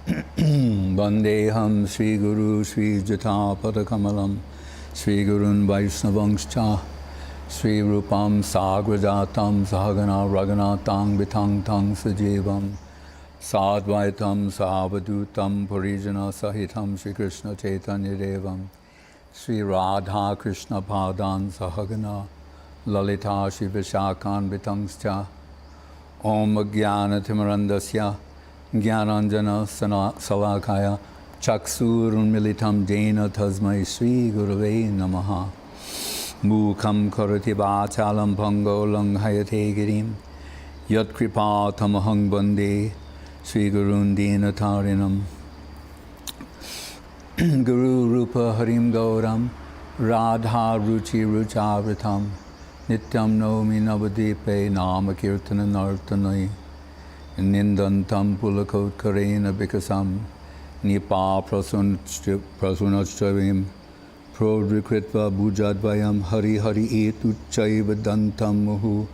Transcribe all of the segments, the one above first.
Vandeham Sri Guru Sri Jata Padakamalam Sri Gurun Vaishnavangscha Sri Rupam Sagrajatam Sahagana Raghunatang Vitang Tang Sajivam Sadvaitam Savadutam Parijana Sahitam Sri Krishna Chaitanya Devam Sri Radha Krishna Padan Sahagana Lalita Shri Vishakan Vitangscha Om Jnana Timarandasya Jnananjana Salakaya Chaksurun Militam Jena Tasmai Sri Gurave Namaha Mukham Karati Vachalam Pango Langhayate Girim Yat Kripa Tamahang Bande Sri Gurun Dina Tarinam Guru Rupa Harim Gauram Radha Ruchi Ruchavritam Nityam Nomi Navadipe Nama Kirtana Nartanai Nindantam Pulakot Karena Bikasam Nipa Prasunachravim Prodrikritva Bujadvayam Hari Hari Etuchaiva Dantam Muhu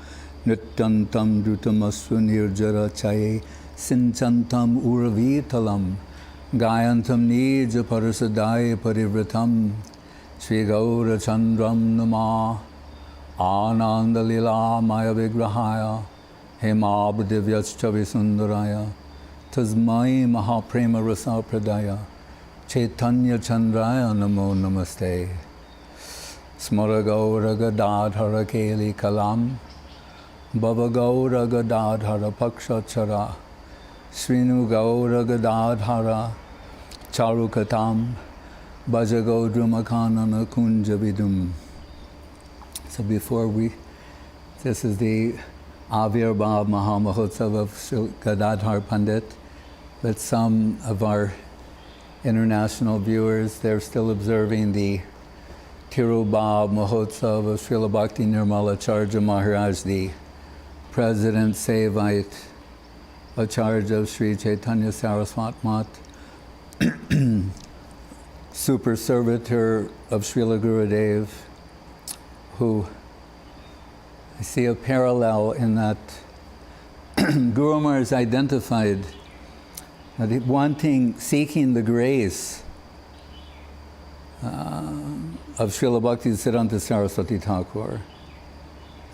Nityantam Drutamasva Nirjara Chaye Sinchantam Uravitalam Gayantam Nija Parasadaya Parivratam Sri Gaura Chandram Nama Ananda Lila Maya Vigrahaya Hemabdivyascha Visundaraya Tasmai Mahaprema Rasa Pradaya Chaitanya Chandraya Namo Namaste Smara Gaura Gadadhara Keli Kalam Bhava Gaura Gadadhara Pakshachara Srinu Gaura Gadadhara Charukatam Bhaja Gaudrumakanana Kunjavidum. So this is the Avirbhav Mahamahotsav of Sri Gadadhar Pandit, but some of our international viewers, they're still observing the Tirubhav Mahotsav of Srila Bhakti Nirmala Acharya Maharaj, the President Sevite Acharya of Sri Chaitanya Saraswat Mat, Super Servitor of Srila Gurudev, who I see a parallel in that Guru Maharaj identified that seeking the grace of Srila Bhakti Siddhanta Saraswati Thakur.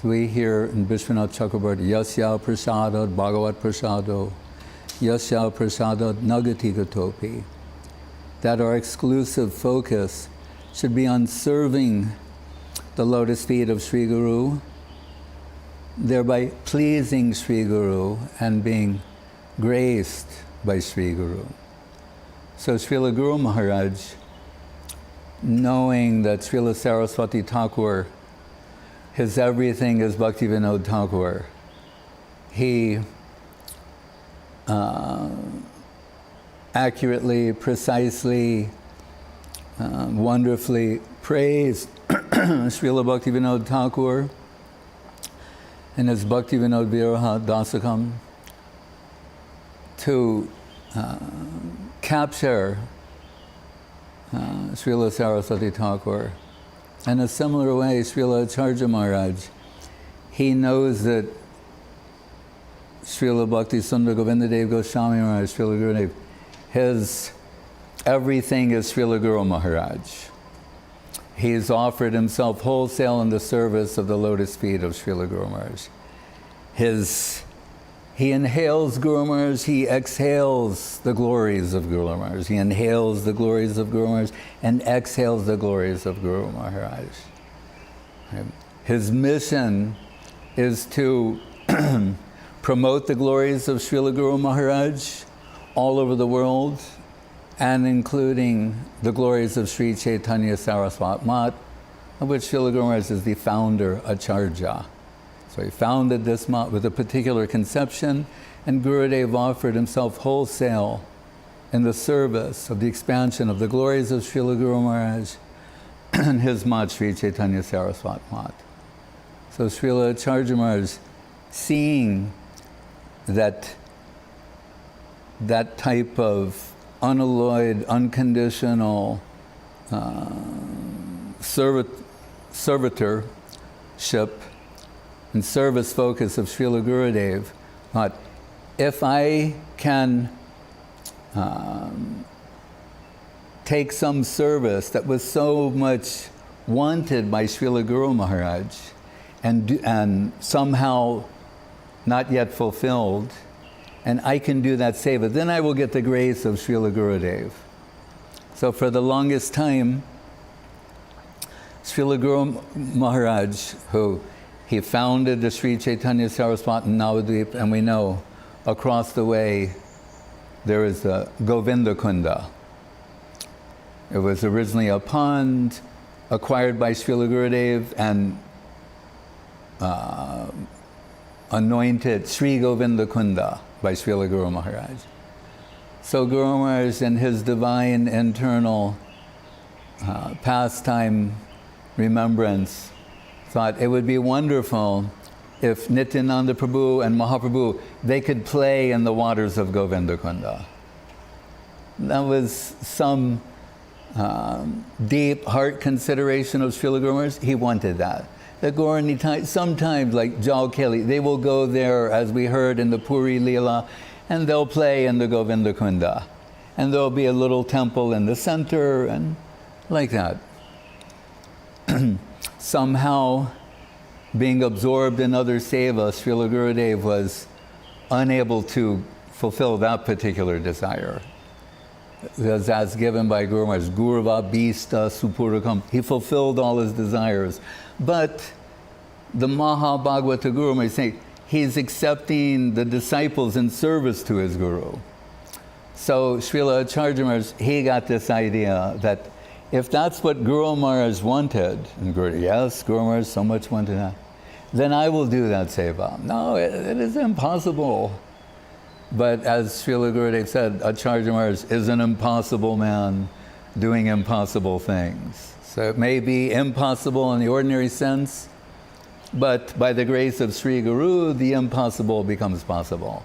We hear in Vishwanath Chakrabarti, Yasya Prasadad Bhagavat Prasado, Yasya Prasadad Nagati Gatopi, that our exclusive focus should be on serving the lotus feet of Sri Guru, thereby pleasing Sri Guru and being graced by Sri Guru. So Srila Guru Maharaj, knowing that Srila Saraswati Thakur, his everything is Bhakti Vinod Thakur, he accurately, precisely, wonderfully praised Srila Bhakti Vinod Thakur in his Bhakti Vinod Viraha Dasakam to capture Srila Saraswati Thakur. In a similar way, Srila Acharya Maharaj, he knows that Srila Bhakti Sundar Govindadev Goswami Maharaj, Srila Gurudev, his everything is Srila Guru Maharaj. He's offered himself wholesale in the service of the lotus feet of Srila Guru Maharaj. He inhales Guru Maharaj, he exhales the glories of Guru Maharaj. He inhales the glories of Guru Maharaj and exhales the glories of Guru Maharaj. His mission is to promote the glories of Srila Guru Maharaj all over the world, and including the glories of Sri Chaitanya Saraswat Mat, of which Srila Guru Maharaj is the founder, Acharya. So he founded this mat with a particular conception, and Gurudev offered himself wholesale in the service of the expansion of the glories of Srila Guru Maharaj and his mat, Sri Chaitanya Saraswat Mat. So Srila Acharya Maharaj, seeing that type of unalloyed, unconditional servitorship and service focus of Srila Gurudev, but if I can take some service that was so much wanted by Srila Guru Maharaj and somehow not yet fulfilled, and I can do that seva, then I will get the grace of Srila Gurudev. So for the longest time, Srila Guru Maharaj, who he founded the Sri Chaitanya Saraswat in Navadvip, and we know across the way there is a Govinda Kunda. It was originally a pond acquired by Srila Gurudev and anointed Sri Govinda Kunda by Srila Guru Maharaj. So Guru Maharaj, in his divine internal pastime remembrance, thought it would be wonderful if Nityananda Prabhu and Mahaprabhu, they could play in the waters of Govinda Kunda. That was some deep heart consideration of Srila Guru Maharaj. He wanted that. The Gaura Nitai, sometimes like Jal Keli, they will go there, as we heard in the Puri Leela, and they'll play in the Govinda Kunda. And there'll be a little temple in the center, and like that. Somehow, being absorbed in other seva, Srila Gurudev was unable to fulfill that particular desire. Because as given by Guru Maharaj, Gurva Bhista Supurakam, he fulfilled all his desires. But the Maha Bhagavata Guru Maharaj saying, he's accepting the disciples in service to his Guru. So Srila Acharya Maharaj, he got this idea that if that's what Guru Maharaj wanted, and yes, Guru Maharaj so much wanted that, then I will do that seva. No, it is impossible. But as Srila Gurudev said, Acharya Maharaj is an impossible man doing impossible things. So it may be impossible in the ordinary sense, but by the grace of Sri Guru, the impossible becomes possible.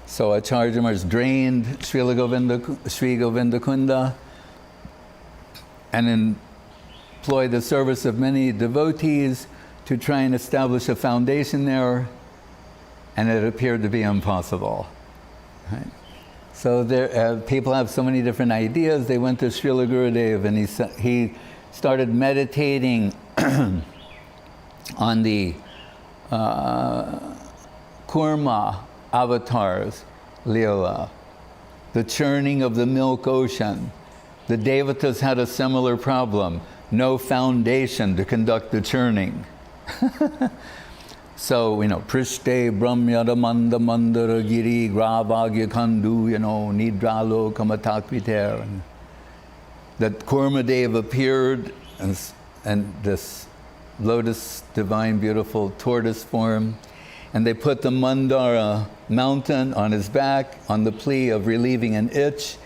So Acharya Maharaj drained Sri Govinda Kunda and employed the service of many devotees to try and establish a foundation there, and it appeared to be impossible. Right? So there, people have so many different ideas. They went to Srila Gurudev and he started meditating on the Kurma avatars, Leela, the churning of the milk ocean. The Devatas had a similar problem, no foundation to conduct the churning. So, Prishte Brahmyada Manda Mandara Giri Gravagya Kandu, Nidralo Kamatakriter. That Kurmadev appeared and this lotus, divine, beautiful tortoise form, and they put the Mandara mountain on his back on the plea of relieving an itch,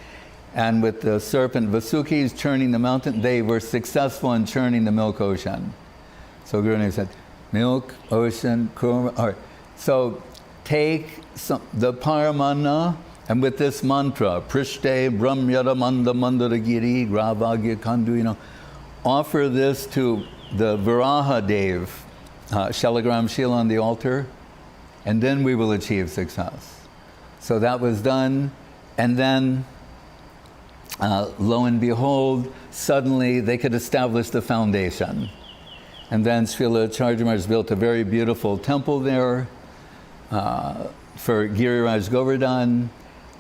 and with the serpent Vasukis churning the mountain, they were successful in churning the milk ocean. So Gurudev said, milk, ocean, kurma. All right. So take the Paramana, and with this mantra, Prishte Brahmyada Manda Mandara Giri Gravagya Kandu, offer this to the Viraha Dev, Shalagram Shila on the altar, and then we will achieve success. So that was done, and then lo and behold, suddenly they could establish the foundation. And then Srila Acharya Maharaj built a very beautiful temple there for Giriraj Govardhan.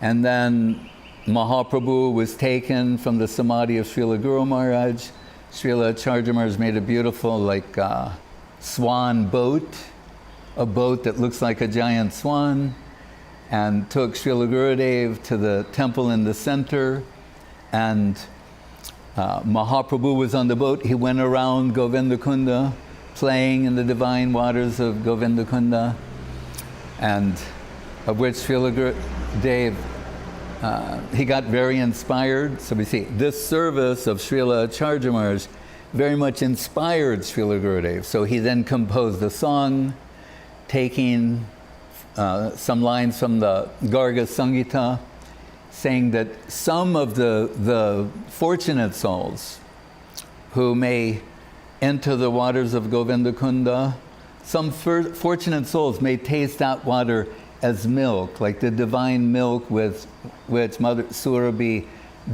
And then Mahaprabhu was taken from the samadhi of Srila Guru Maharaj. Srila Acharya Maharaj made a beautiful swan boat, a boat that looks like a giant swan, and took Srila Gurudev to the temple in the center. And Mahaprabhu was on the boat. He went around Govinda Kunda, playing in the divine waters of Govinda Kunda, and of which Srila Gurudev, he got very inspired. So we see this service of Srila Acharya Maharaj very much inspired Srila Gurudev. So he then composed a song, taking some lines from the Garga Sangita, saying that some of the fortunate souls who may enter the waters of Govinda Kunda, some fortunate souls may taste that water as milk, like the divine milk with which Mother Surabhi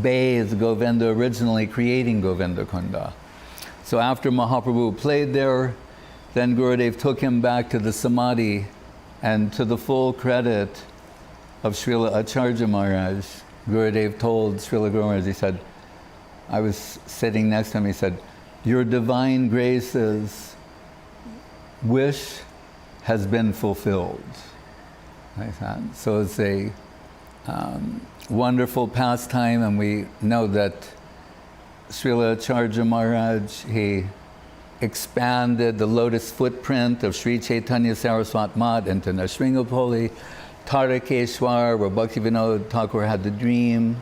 bathed Govinda, originally creating Govinda Kunda. So after Mahaprabhu played there, then Gurudev took him back to the Samadhi, and to the full credit of Srila Acharya Maharaj, Gurudev told Srila Guru Maharaj, he said, I was sitting next to him, he said, your divine grace's wish has been fulfilled. Like that. So it's a wonderful pastime, and we know that Srila Acharya Maharaj, he expanded the lotus footprint of Sri Chaitanya Saraswat Mat into Nrsimhapoli, Tarakeshwar, where Bhaktivinoda Thakur had the dream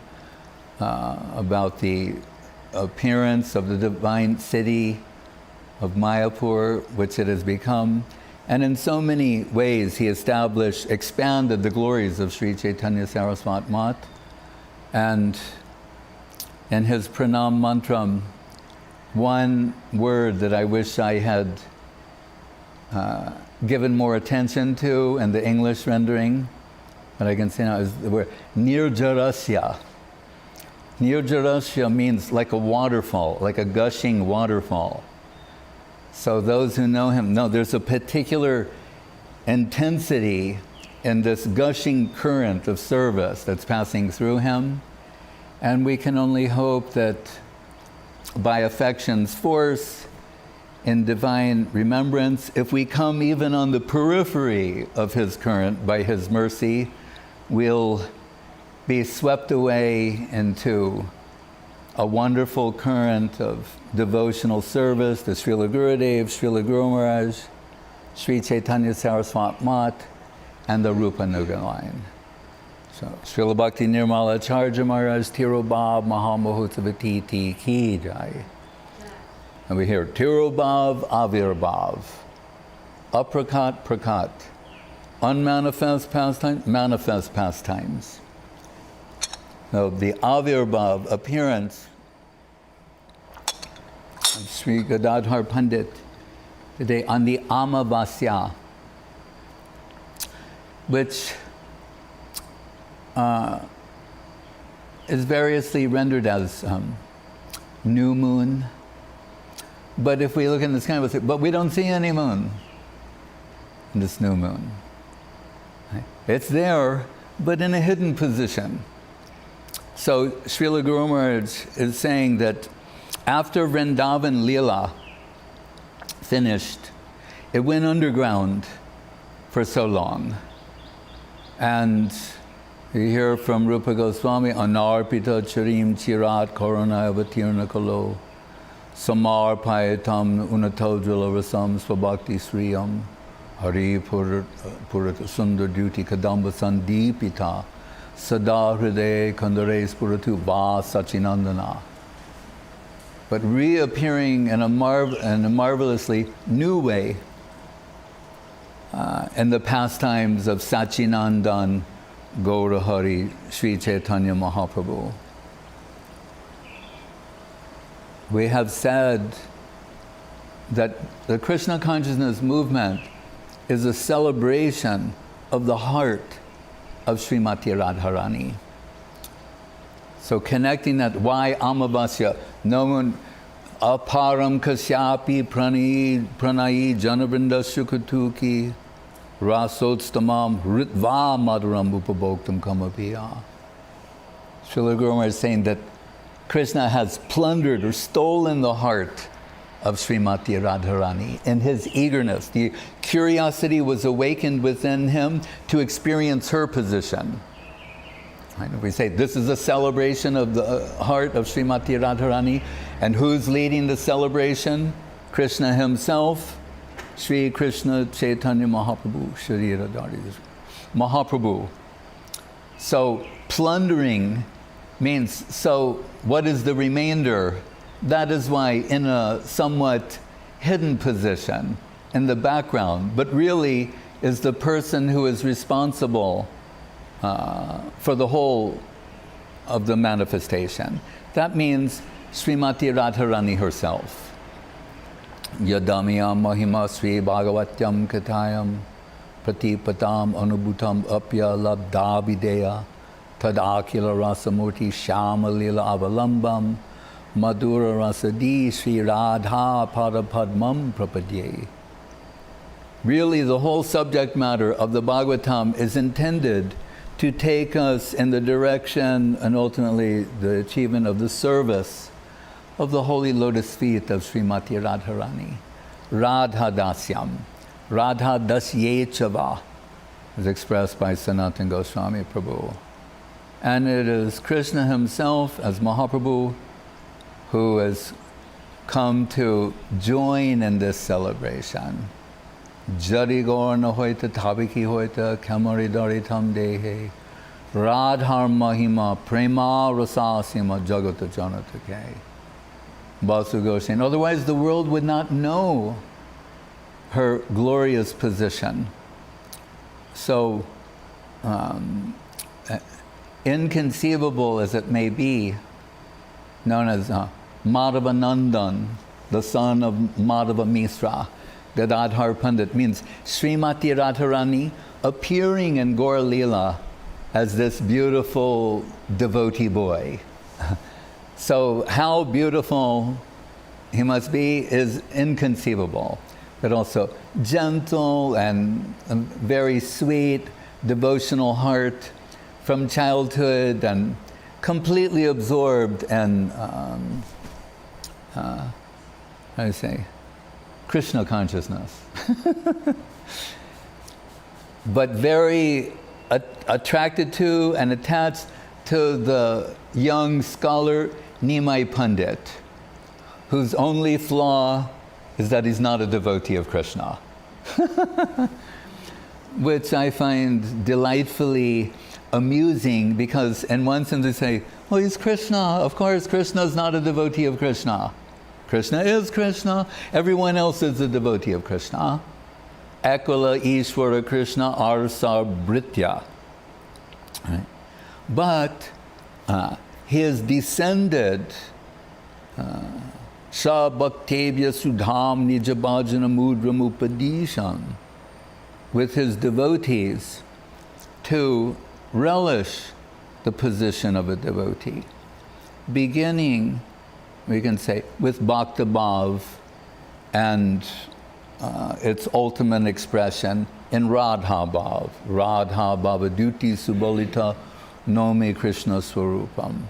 about the appearance of the divine city of Mayapur, which it has become. And in so many ways, he expanded the glories of Sri Chaitanya Saraswat Mat. And in his Pranam Mantram, one word that I wish I had given more attention to in the English rendering, but I can say now, is the word Nirjarasya. Nirjarasya means like a waterfall, like a gushing waterfall. So those who know him know there's a particular intensity in this gushing current of service that's passing through him. And we can only hope that by affection's force, in divine remembrance, if we come even on the periphery of his current, by his mercy, we'll be swept away into a wonderful current of devotional service to Srila Gurudev, Srila Guru Maharaj, Sri Chaitanya Saraswat Mat, and the Rupa Nuga line. So, Srila Bhakti Nirmala Acharya Maharaj, Tirobhav Mahamahotsavatiti Ki Jai. And we hear Tirobhav Avirbhav, Aprakat Prakat, unmanifest pastimes, manifest pastimes. So the Avirbhav, appearance of Sri Gadadhar Pandit today on the Amavasya, which is variously rendered as new moon. But if we look in the sky, we'll say, but we don't see any moon in this new moon. Right? It's there, but in a hidden position. So Srila Guru Maharaj is saying that after Vrindavan Leela finished, it went underground for so long. And you hear from Rupa Goswami, Anarpita Charim Chirat Korona Avatirna Kalo Samar Payatam Unatodjala Rasam Swabhakti Sriyam Hari Purat Sundar Duty Kadamba Sandipita Sada Hriday Kandares Puratu Va Sachinandana. But reappearing in a marvelously new way in the pastimes of Sachinandan Gaurahari Sri Chaitanya Mahaprabhu. We have said that the Krishna consciousness movement is a celebration of the heart of Srimati Radharani. So connecting that, why Amavasya? No one, Aparam Kasyapi Pranayi Janavrinda Sukatuki Rasotstamam Ritva Madhuram Upabhoktam Kamapiya. Srila Guru Maharaj is saying that Krishna has plundered or stolen the heart of Srimati Radharani in his eagerness. The curiosity was awakened within him to experience her position. And we say this is a celebration of the heart of Srimati Radharani, and who's leading the celebration? Krishna himself, Sri Krishna Chaitanya Mahaprabhu, Shri Radhari Mahaprabhu. So plundering means, so what is the remainder? That is why in a somewhat hidden position in the background, but really is the person who is responsible for the whole of the manifestation. That means Srimati Radharani herself. Yadamiyam Mahima Sri Bhagavatyam Katayam pratipatam anubhutam apya labdhavideya tad akila rasamurti shamalila avalambam madura rasadi Sri Radha Padapadmam Prapadye. Really, the whole subject matter of the Bhagavatam is intended to take us in the direction and ultimately the achievement of the service of the holy lotus feet of Srimati Radharani. Radha Dasyam, Radha Dasyechava, is expressed by Sanatana Goswami Prabhu. And it is Krishna himself as Mahaprabhu who has come to join in this celebration. Jari Gorna Hoita Tabiki Hoita Kamari Daritam Dehe Radhar Mahima Prema Rasasima Jagata Janatake Basu Goshen. Otherwise the world would not know her glorious position. So inconceivable as it may be, known as Madhavanandan, the son of Madhava Misra, Gadadhar Pandit, means Srimati Radharani appearing in Gaur Leela as this beautiful devotee boy. So how beautiful he must be is inconceivable, but also gentle and very sweet, devotional heart from childhood and completely absorbed in, how do you say, Krishna consciousness. But very attracted to and attached to the young scholar Nimai Pandit, whose only flaw is that he's not a devotee of Krishna. Which I find delightfully amusing because in one sense they say, well, he's Krishna. Of course, Krishna's not a devotee of Krishna. Krishna is Krishna. Everyone else is a devotee of Krishna. Ekala Ishvara Krishna Arsa Britya. Right? But he is descended Sa Bhaktevya Sudham Nijabhajana Mudram Upadisham with his devotees to relish the position of a devotee, beginning, we can say, with Bhakta Bhav and its ultimate expression in Radha Bhav. Radha Bhavaduti Subalita Nome Krishna Swarupam.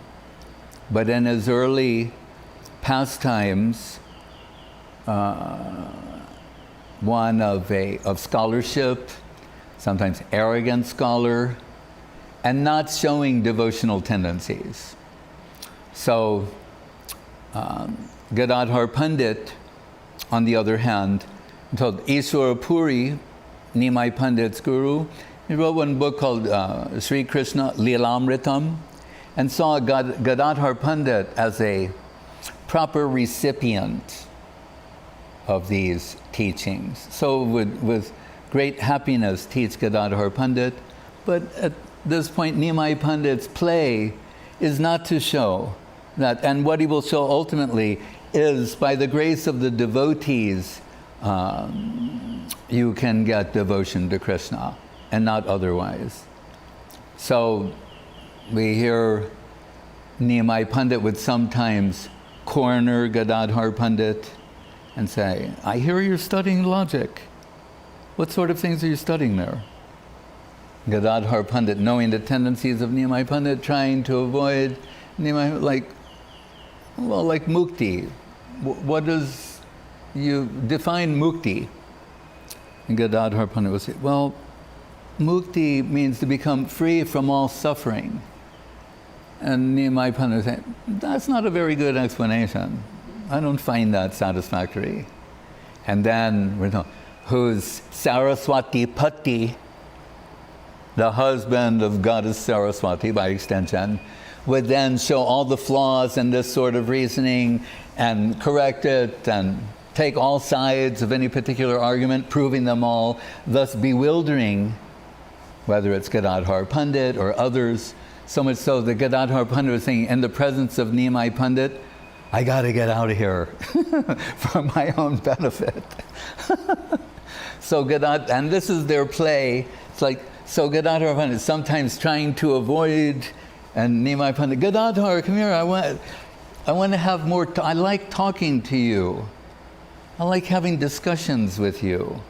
But in his early pastimes, one of scholarship, sometimes arrogant scholar, and not showing devotional tendencies. So Gadadhar Pandit, on the other hand, told Ishwara Puri, Nimai Pandit's guru, he wrote one book called Sri Krishna Leelamritam, and saw Gadadhar Pandit as a proper recipient of these teachings. So with great happiness teach Gadadhar Pandit, but at this point Nimai Pandit's play is not to show that, and what he will show ultimately is by the grace of the devotees you can get devotion to Krishna and not otherwise. So we hear Nimai Pandit would sometimes corner Gadadhar Pandit and say, I hear you're studying logic. What sort of things are you studying there? Gadadhar Pandit, knowing the tendencies of Nimai Pandit, trying to avoid Nimai, like mukti. What does you define mukti? And Gadadhar Pandit will say, well, mukti means to become free from all suffering. And Nimai Pandit will say, that's not a very good explanation. I don't find that satisfactory. And then we're talking, who's Saraswati Pati, the husband of goddess Saraswati by extension, would then show all the flaws in this sort of reasoning and correct it and take all sides of any particular argument, proving them all, thus bewildering, whether it's Gadadhar Pandit or others, so much so that Gadadhar Pandit was saying, in the presence of Nimai Pandit, I got to get out of here for my own benefit. So Gadadhar, and this is their play. It's like, so Gadadhar Pandit is sometimes trying to avoid, and Nimai Pandit, Gadadhar, come here, I want to have more, I like talking to you. I like having discussions with you.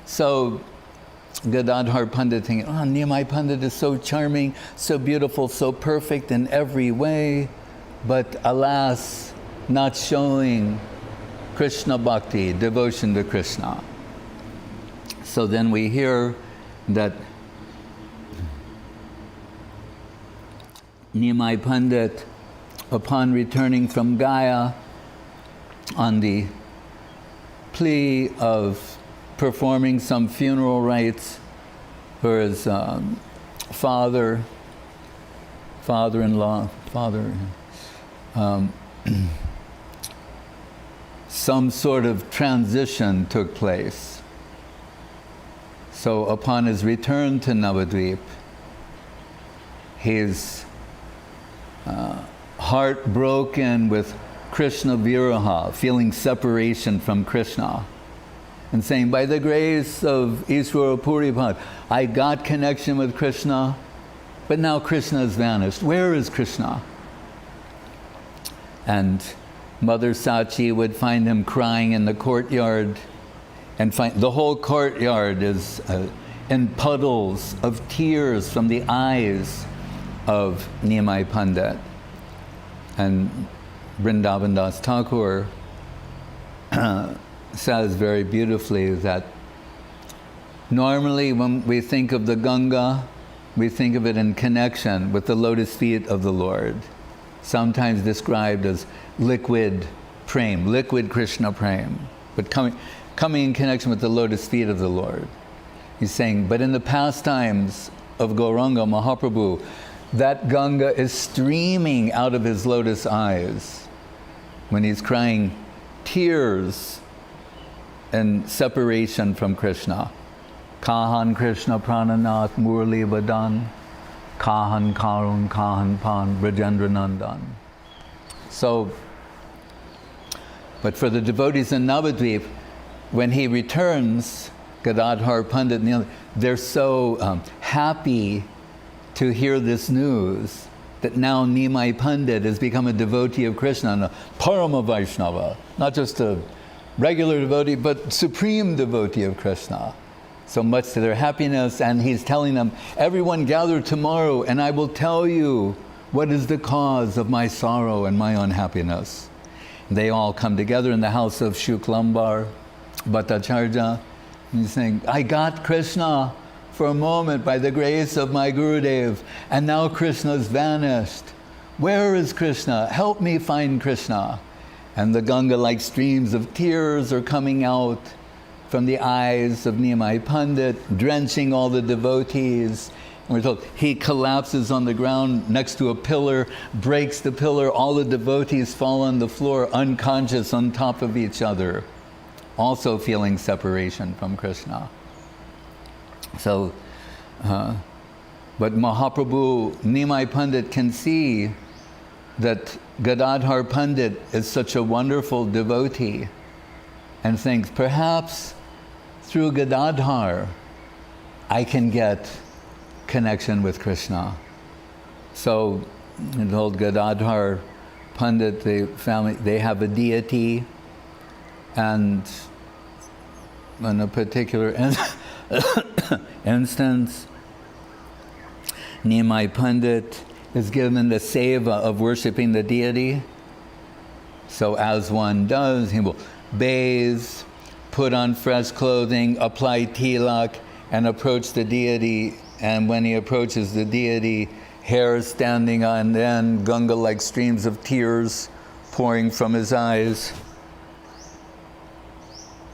So Gadadhar Pandit thinking, oh, Nimai Pandit is so charming, so beautiful, so perfect in every way, but alas, not showing Krishna Bhakti, devotion to Krishna. So then we hear that Nimai Pandit, upon returning from Gaya, on the plea of performing some funeral rites for his father-in-law, some sort of transition took place. So upon his return to Navadvip, his heart broken with Krishna Viraha, feeling separation from Krishna, and saying, by the grace of Ishvara Puripad, I got connection with Krishna, but now Krishna has vanished. Where is Krishna? And Mother Sachi would find him crying in the courtyard, and find the whole courtyard is in puddles of tears from the eyes of Nimai Pandit. And Vrindavan Das Thakur says very beautifully that normally when we think of the Ganga, we think of it in connection with the lotus feet of the Lord, sometimes described as liquid prem, liquid Krishna prem, but coming in connection with the lotus feet of the Lord. He's saying, but in the pastimes of Gauranga Mahaprabhu, that Ganga is streaming out of his lotus eyes when he's crying tears and separation from Krishna. Kahan Krishna Prananath Murli Vadan, Kahan Karun Kahan Pan Brajendra Nandan. So, but for the devotees in Navadvip, when he returns, Gadadhar Pandit and the other, they're so happy to hear this news that now Nimai Pandit has become a devotee of Krishna, and a Parama Vaishnava, not just a regular devotee, but supreme devotee of Krishna. So much to their happiness, and he's telling them, everyone gather tomorrow and I will tell you what is the cause of my sorrow and my unhappiness. They all come together in the house of Shuklambar, Bhattacharya, and he's saying, I got Krishna for a moment by the grace of my Gurudev, and now Krishna's vanished. Where is Krishna? Help me find Krishna. And the Ganga-like streams of tears are coming out from the eyes of Nimai Pandit, drenching all the devotees. And we're told he collapses on the ground next to a pillar, breaks the pillar, all the devotees fall on the floor unconscious on top of each other, also feeling separation from Krishna. So, but Mahaprabhu, Nimai Pandit can see that Gadadhar Pandit is such a wonderful devotee, and thinks, perhaps through Gadadhar I can get connection with Krishna. So, in the old Gadadhar Pandit, the family, they have a deity, and in a particular instance, Nimai Pandit is given the seva of worshipping the deity. So as one does, he will bathe, put on fresh clothing, apply tilak, and approach the deity. And when he approaches the deity, hair standing on end, Ganga-like streams of tears pouring from his eyes,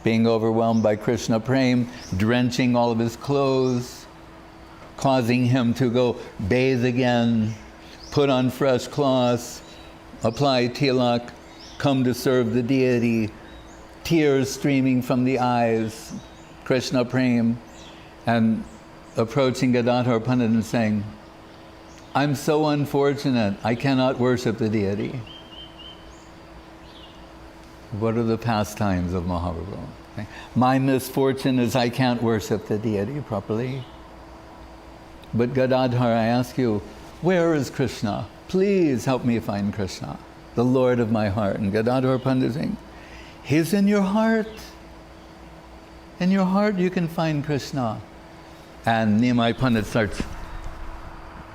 being overwhelmed by Krishna prem, drenching all of his clothes, causing him to go bathe again, put on fresh cloths, apply tilak, come to serve the deity, tears streaming from the eyes, Krishna prem, and approaching Gadadhar Pandit and saying, I'm so unfortunate, I cannot worship the deity. What are the pastimes of Mahaprabhu? Okay? My misfortune is I can't worship the deity properly. But Gadadhar, I ask you, where is Krishna? Please help me find Krishna, the Lord of my heart. And Gadadhar Pandit is saying, he's in your heart. In your heart you can find Krishna. And Nimai Pandit starts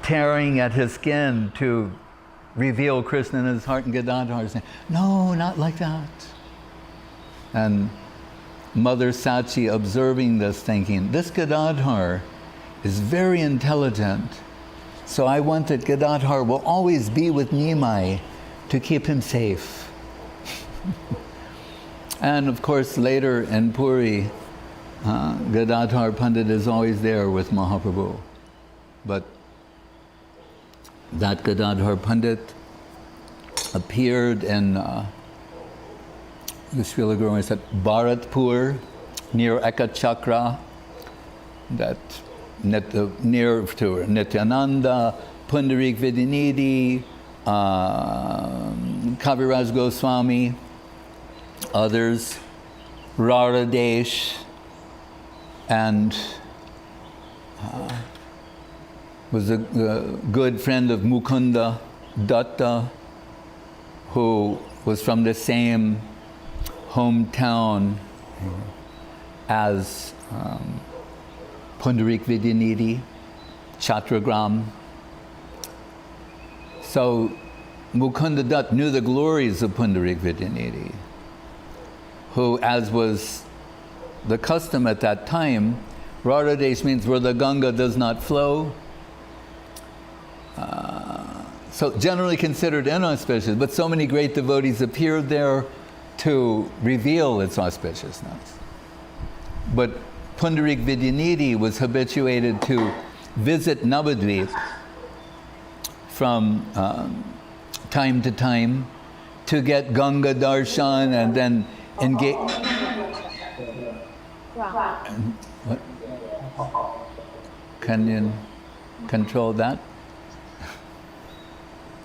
tearing at his skin to reveal Krishna in his heart, and Gadadhar is saying, no, not like that. And Mother Sachi, observing this, thinking, this Gadadhar is very intelligent, so I want that Gadadhar will always be with Nimai to keep him safe. And of course, later in Puri, Gadadhar Pandit is always there with Mahaprabhu. But that Gadadhar Pandit appeared in the Srila Guru Maharaj said Bharatpur near Ekachakra, that near to Nityananda, Pundarik Vidyanidhi, Kaviraj Goswami, others, Raradesh, and was a good friend of Mukunda Datta, who was from the same hometown as Pundarik Vidyanidhi, Chatragram. So Mukunda Dutt knew the glories of Pundarik Vidyanidhi, who, as was the custom at that time, Raradesh means where the Ganga does not flow. So generally considered inauspicious, but so many great devotees appeared there to reveal its auspiciousness. But Pundarik Vidyanidhi was habituated to visit Navadvip from time to time to get Ganga darshan and then engage. What? Can you control that?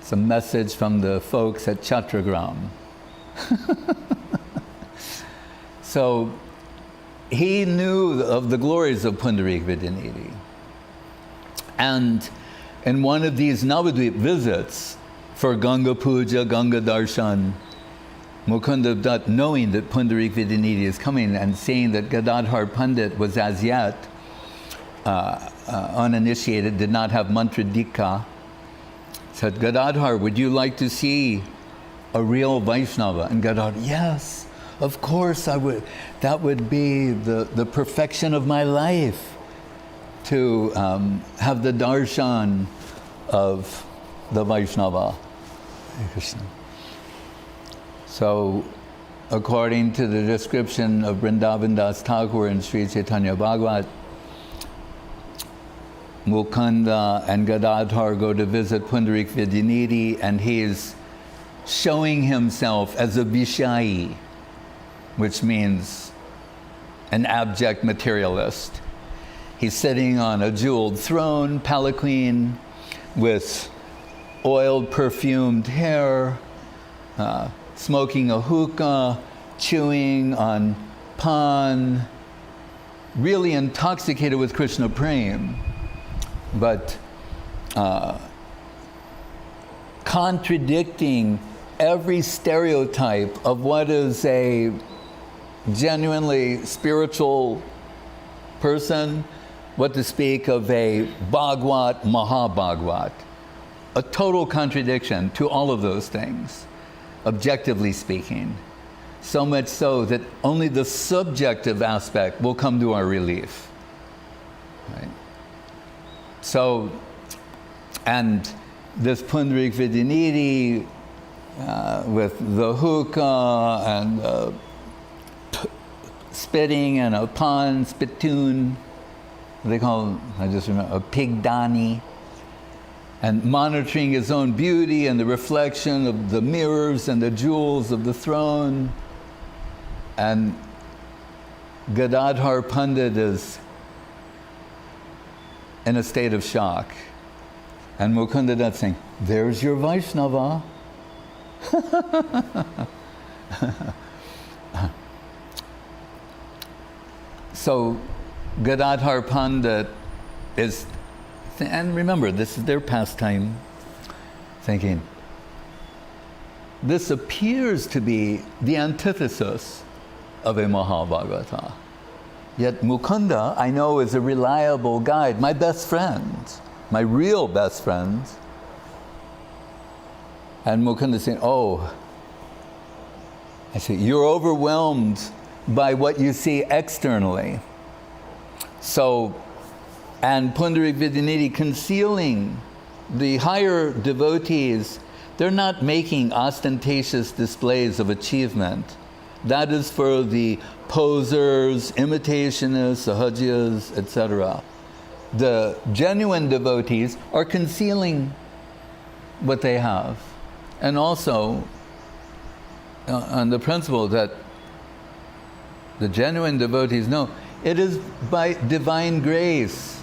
It's a message from the folks at Chatragram. So he knew of the glories of Pundarik Vidyanidhi. And in one of these Navadvip visits for Ganga Puja, Ganga Darshan, Mukunda Dutt, knowing that Pundarik Vidyanidhi is coming and seeing that Gadadhar Pandit was as yet uninitiated, did not have mantra dikha, said, Gadadhar, would you like to see a real Vaishnava? And Gadadhar, yes, of course I would. That would be the perfection of my life, to have the darshan of the Vaishnava. Krishna. So, according to the description of Vrindavan Das Thakur in Sri Chaitanya Bhagavat, Mukunda and Gadadhar go to visit Pundarik Vidyanidhi, and he is showing himself as a Vishayi, which means an abject materialist. He's sitting on a jeweled throne, palanquin, with oiled, perfumed hair, smoking a hookah, chewing on pan, really intoxicated with Krishna Prem, but contradicting every stereotype of what is a genuinely spiritual person, what to speak of a Bhagwat, Mahabhagwat. A total contradiction to all of those things, objectively speaking. So much so that only the subjective aspect will come to our relief. Right? So, and this Pundarik Vidyanidhi with the hookah and spitting and a pan, spittoon, what they call, I just remember, a pigdani, and monitoring his own beauty and the reflection of the mirrors and the jewels of the throne. And Gadadhar Pandit is in a state of shock. And Mukunda Dutt saying, there's your Vaishnava. So Gadadhar Pandit is, and remember, this is their pastime, thinking, this appears to be the antithesis of a Mahabhagavata. Yet Mukunda, I know, is a reliable guide. My best friend, my real best friend. And Mukunda is saying, oh, I say, you're overwhelmed by what you see externally. So, and Pundarik Vidyanidhi concealing the higher devotees, they're not making ostentatious displays of achievement. That is for the posers, imitationists, sahajas, etc. The genuine devotees are concealing what they have. And also, on the principle that the genuine devotees know, it is by divine grace.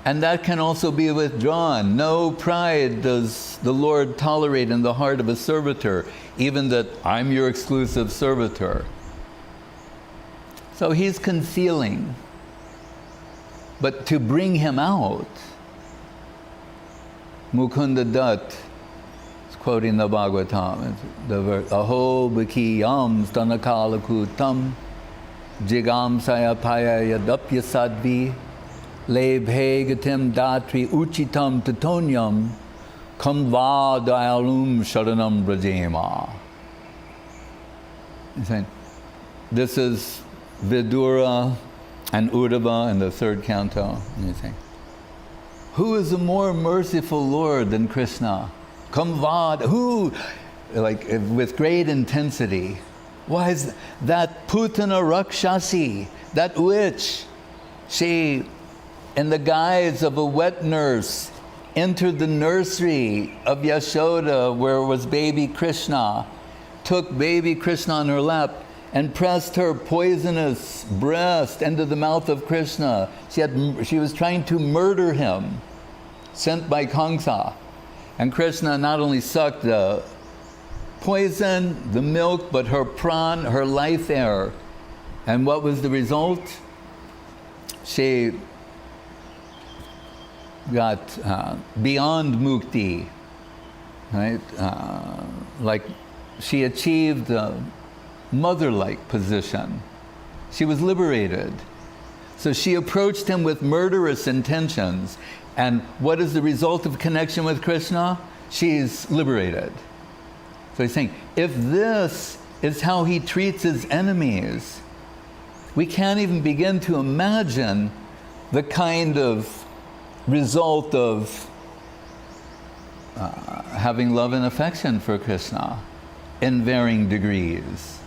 And that can also be withdrawn. No pride does the Lord tolerate in the heart of a servitor, even that I'm your exclusive servitor. So he's concealing. But to bring him out, Mukunda Dutt is quoting the Bhagavatam, the verse, Aho bhaki yam stanakalakutam jigam sayapaya yadapya sadvi lebhegatim datri uchitam tatonyam kamva dayalum sharanam brajema. He's saying, this is Vidura and Uddhava in the third canto. And he's saying, who is a more merciful Lord than Krishna? Kamvad, who? Like with great intensity. Why is that Putana Rakshasi, that witch, she, in the guise of a wet nurse, entered the nursery of Yashoda where was baby Krishna, took baby Krishna on her lap and pressed her poisonous breast into the mouth of Krishna. She was trying to murder him, sent by Kamsa. And Krishna not only sucked the poison, the milk, but her pran, her life air. And what was the result? She got beyond mukti, right? Like she achieved a mother-like position. She was liberated. So she approached him with murderous intentions. And what is the result of connection with Krishna? She's liberated. So he's saying, if this is how he treats his enemies, we can't even begin to imagine the kind of result of having love and affection for Krishna in varying degrees.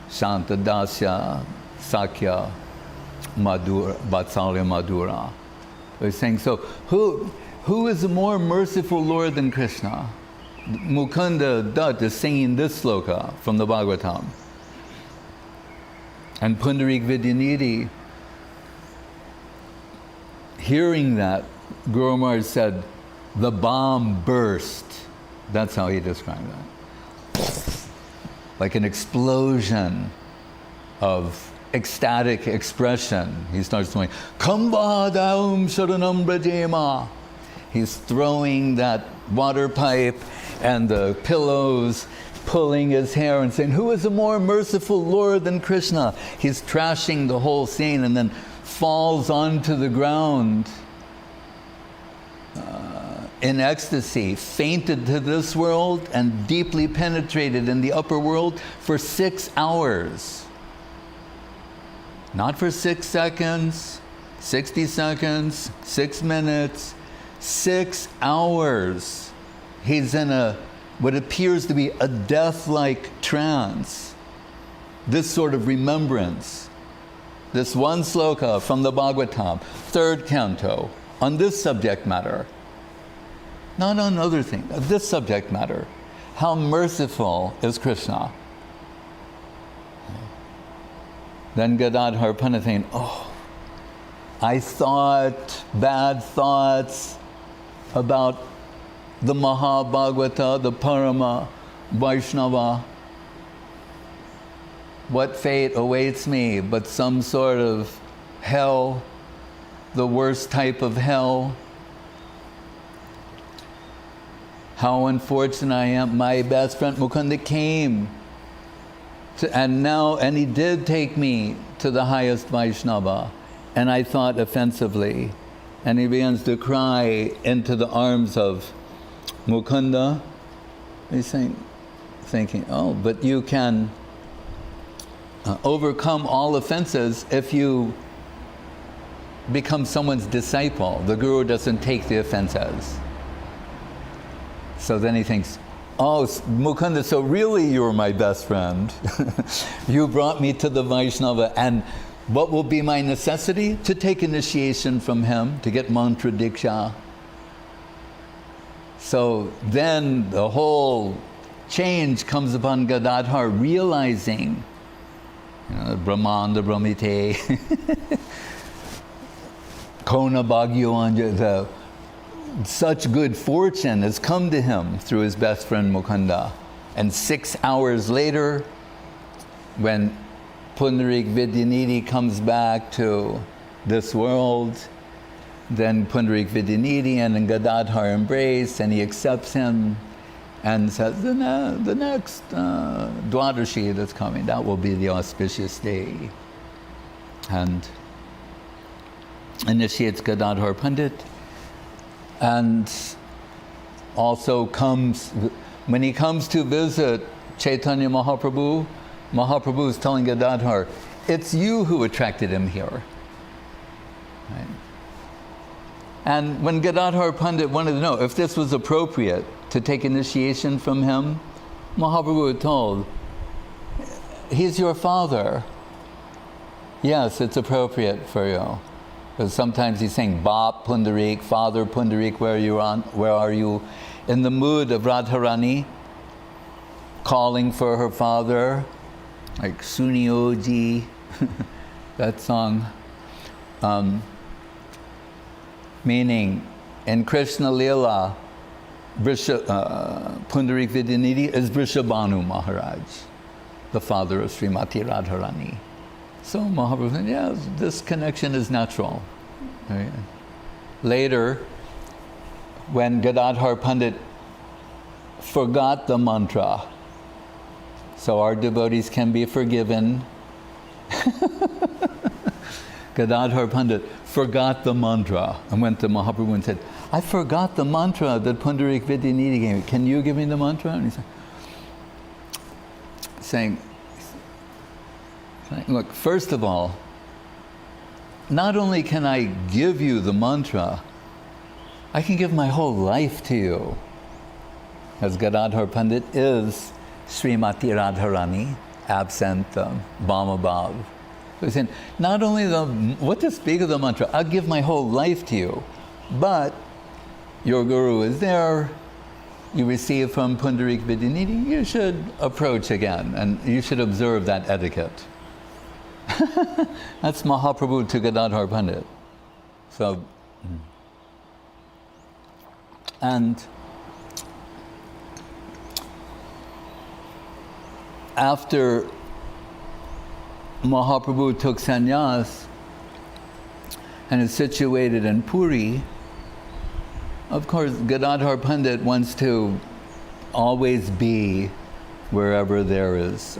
Shanta, Dasya, Sakya, Madhura, Vatsalya, Madhura. He's saying, so who is a more merciful Lord than Krishna? Mukunda Dutt is singing this sloka from the Bhagavatam. And Pundarik Vidyanidhi, hearing that, Guru Maharaj said, the bomb burst. That's how he described that. Like an explosion of ecstatic expression. He starts going, Kamba daum sharanam brajema. He's throwing that water pipe and the pillows, pulling his hair and saying, who is a more merciful Lord than Krishna? He's trashing the whole scene and then falls onto the ground in ecstasy, fainted to this world and deeply penetrated in the upper world for 6 hours. Not for 6 seconds, 60 seconds, 6 minutes, 6 hours. He's in what appears to be a death-like trance. This sort of remembrance. This one sloka from the Bhagavatam, third canto, on this subject matter. Not on other things, this subject matter. How merciful is Krishna? Then Gadadhar Pandit saying, oh, I thought bad thoughts about the Mahabhagavata, the Parama Vaishnava. what fate awaits me but some sort of hell, the worst type of hell. How unfortunate I am. My best friend Mukunda came, and he did take me to the highest Vaishnava, and I thought offensively. And he begins to cry into the arms of Mukunda. He's thinking, oh, but you can overcome all offenses if you become someone's disciple. The Guru doesn't take the offenses. So then he thinks, oh, Mukunda, so really you're my best friend. You brought me to the Vaishnava, and what will be my necessity? To take initiation from him, to get mantra diksha. So then the whole change comes upon Gadadhar, realizing, Brahmanda Brahmite, Kona Bhagyo Anja, such good fortune has come to him through his best friend Mukunda. And 6 hours later, when Pundarik Vidyanidhi comes back to this world, then Pundarik Vidyanidhi and Gadadhar embrace, and he accepts him and says, the next Dwadashi that's coming, that will be the auspicious day. And initiates Gadadhar Pandit, and also comes, when he comes to visit Chaitanya Mahaprabhu, Mahaprabhu is telling Gadadhar, it's you who attracted him here. Right? And when Gadadhar Pandit wanted to know if this was appropriate to take initiation from him, Mahaprabhu had told, he's your father. Yes, it's appropriate for you. Because sometimes he's saying, Bap Pundarik, Father Pundarik, where are you? In the mood of Radharani, calling for her father, like Sunioji, that song. Meaning, in Krishna Lila, Pundarik Vidyanidhi is Vrishabhanu Maharaj, the father of Srimati Radharani. So Mahaprabhu said, yeah, this connection is natural. Right? Later, when Gadadhar Pandit forgot the mantra, so our devotees can be forgiven. Gadadhar Pandit forgot the mantra and went to Mahaprabhu and said, I forgot the mantra that Pundarik Vidyanidhi gave me. Can you give me the mantra? And he said, saying, look, first of all, not only can I give you the mantra, I can give my whole life to you. As Gadadhar Pandit is Srimati Radharani, absent Bhama Bhav. So he's saying, not only what to speak of the mantra, I'll give my whole life to you, but your Guru is there, you receive from Pundarik Vidyanidhi, you should approach again, and you should observe that etiquette. That's Mahaprabhu to Gadadhar Pandit. So, and after Mahaprabhu took sannyas and is situated in Puri, of course Gadadhar Pandit wants to always be wherever there is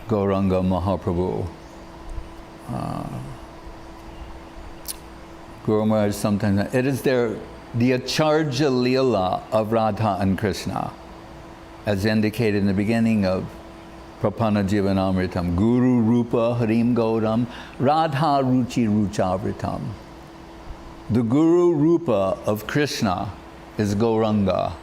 Gauranga Mahaprabhu. Guru Maharaj sometimes, it is the Acharya Leela of Radha and Krishna, as indicated in the beginning of Prapanna Jivanamritam. Guru Rupa Harim Gauram Radha Ruchi Ruchavritam. The Guru Rupa of Krishna is Gauranga.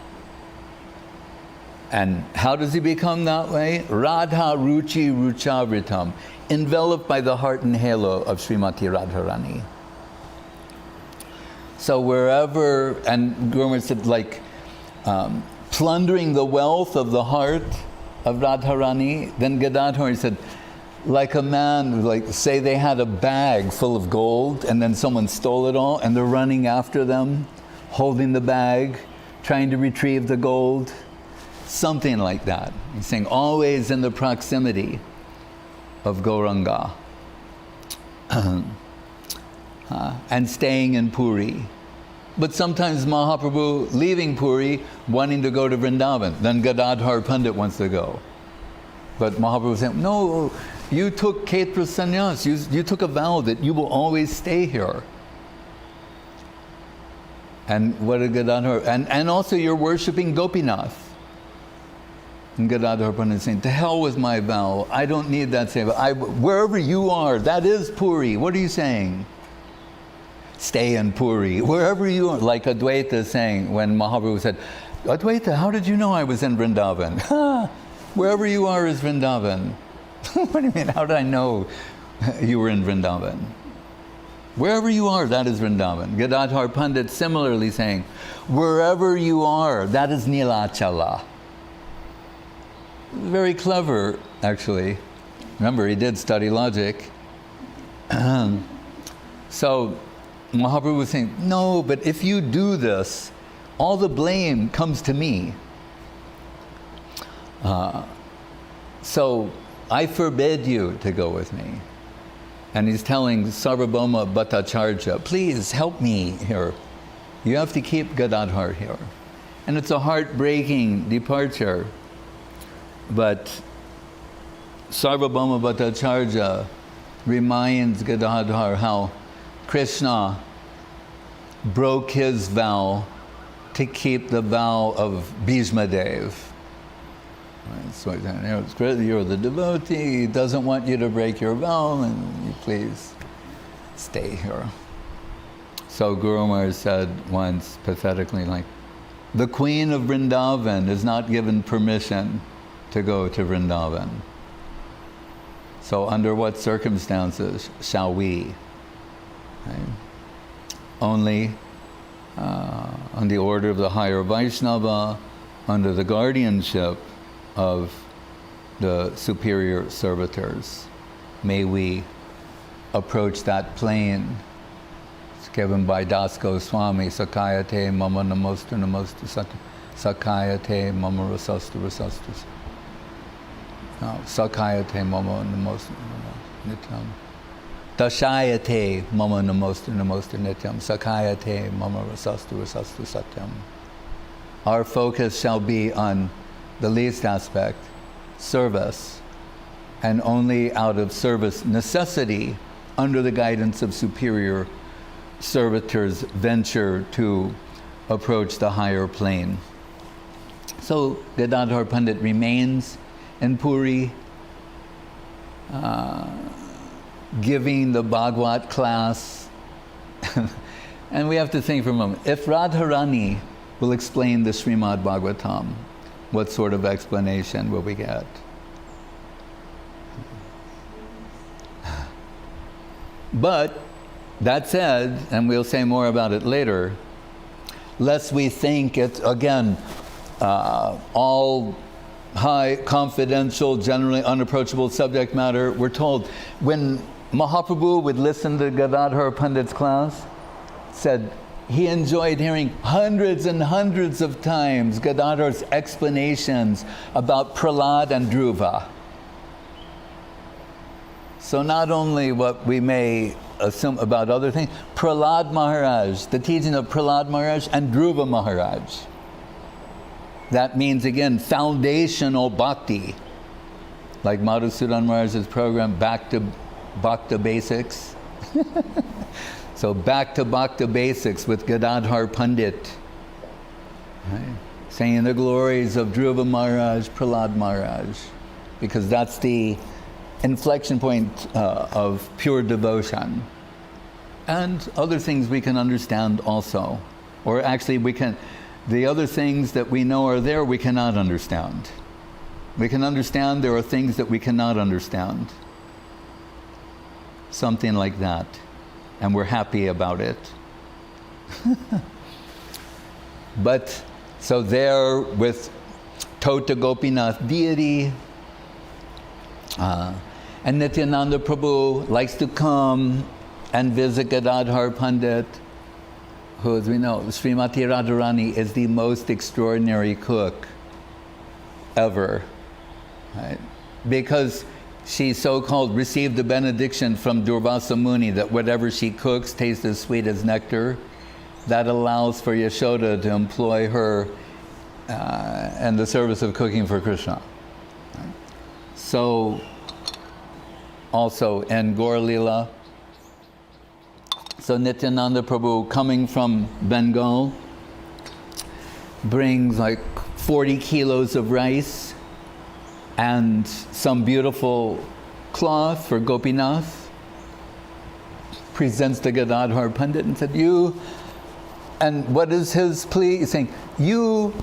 And how does he become that way? Radha Ruchi Ruchavritam, enveloped by the heart and halo of Srimati Radharani. So wherever, and Guru Maharaj said, like plundering the wealth of the heart of Radharani, then Gadadhar said, like a man, like say they had a bag full of gold and then someone stole it all and they're running after them, holding the bag, trying to retrieve the gold. Something like that. He's saying always in the proximity of Gauranga and staying in Puri. But sometimes Mahaprabhu leaving Puri, wanting to go to Vrindavan. Then Gadadhar Pandit wants to go. But Mahaprabhu was saying, no, you took Kshetra sannyas. You took a vow that you will always stay here. And what did Gadadhar... And also you're worshipping Gopinath. And Gadadhar Pandit is saying, to hell with my vow. I don't need that same vow. Wherever you are, that is Puri. What are you saying? Stay in Puri. Wherever you are. Like Advaita is saying when Mahaprabhu said, Advaita, how did you know I was in Vrindavan? Wherever you are is Vrindavan. What do you mean? How did I know you were in Vrindavan? Wherever you are, that is Vrindavan. Gadadhar Pandit similarly saying, wherever you are, that is Nilachala. Very clever, actually. Remember, he did study logic. So Mahaprabhu was saying, no, but if you do this, all the blame comes to me. So I forbid you to go with me. And he's telling Sarvabhauma Bhattacharya, please help me here. You have to keep Gadadhar here. And it's a heartbreaking departure. But Sarvabhauma Bhattacharya reminds Gadadhar how Krishna broke his vow to keep the vow of Bhishmadev. Right, so you're the devotee, he doesn't want you to break your vow, and you please stay here. So Guru Maharaj said once, pathetically, like, the Queen of Vrindavan is not given permission to go to Vrindavan. So under what circumstances shall we? Right? Only on the order of the higher Vaishnava, under the guardianship of the superior servitors, may we approach that plane. It's given by Das Goswami, Sakayate mama namostu namostu sakayate mama rasastu rasastu. No, Sakayate mama namostu nityam. Dashayate mama namostu namostu nityam. Sakayate mama rasastu rasastu satyam. Our focus shall be on the least aspect, service, and only out of service necessity, under the guidance of superior servitors, venture to approach the higher plane. So Gadadhar Pandit remains in Puri, giving the Bhagavad class. And we have to think for a moment, if Radharani will explain the Srimad Bhagavatam, what sort of explanation will we get? But that said, and we'll say more about it later, lest we think it's, again, all high, confidential, generally unapproachable subject matter. We're told when Mahaprabhu would listen to Gadadhar Pandit's class, said, he enjoyed hearing hundreds and hundreds of times Gadadhar's explanations about Prahlad and Dhruva. So not only what we may assume about other things, Prahlad Maharaj, the teaching of Prahlad Maharaj and Dhruva Maharaj. That means, again, foundational bhakti. Like Madhusudan Maharaj's program, Back to Bhakti Basics. So back to Bhakti Basics with Gadadhar Pandit. Right? Saying the glories of Dhruva Maharaj, Prahlad Maharaj. Because that's the inflection point of pure devotion. And other things we can understand also. Or actually the other things that we know are there, we cannot understand. We can understand there are things that we cannot understand. Something like that. And we're happy about it. But, so there with Tota Gopinath deity, and Nityananda Prabhu likes to come and visit Gadadhar Pandit, who, as we know, Srimati Radharani is the most extraordinary cook ever, right? Because she so-called received the benediction from Durvasa Muni that whatever she cooks tastes as sweet as nectar. That allows for Yashoda to employ her in the service of cooking for Krishna. So, also in Gaur Lila, so Nityananda Prabhu, coming from Bengal, brings like 40 kilos of rice and some beautiful cloth for Gopinath, presents to Gadadhar Pandit and said, and what is his plea? He's saying, you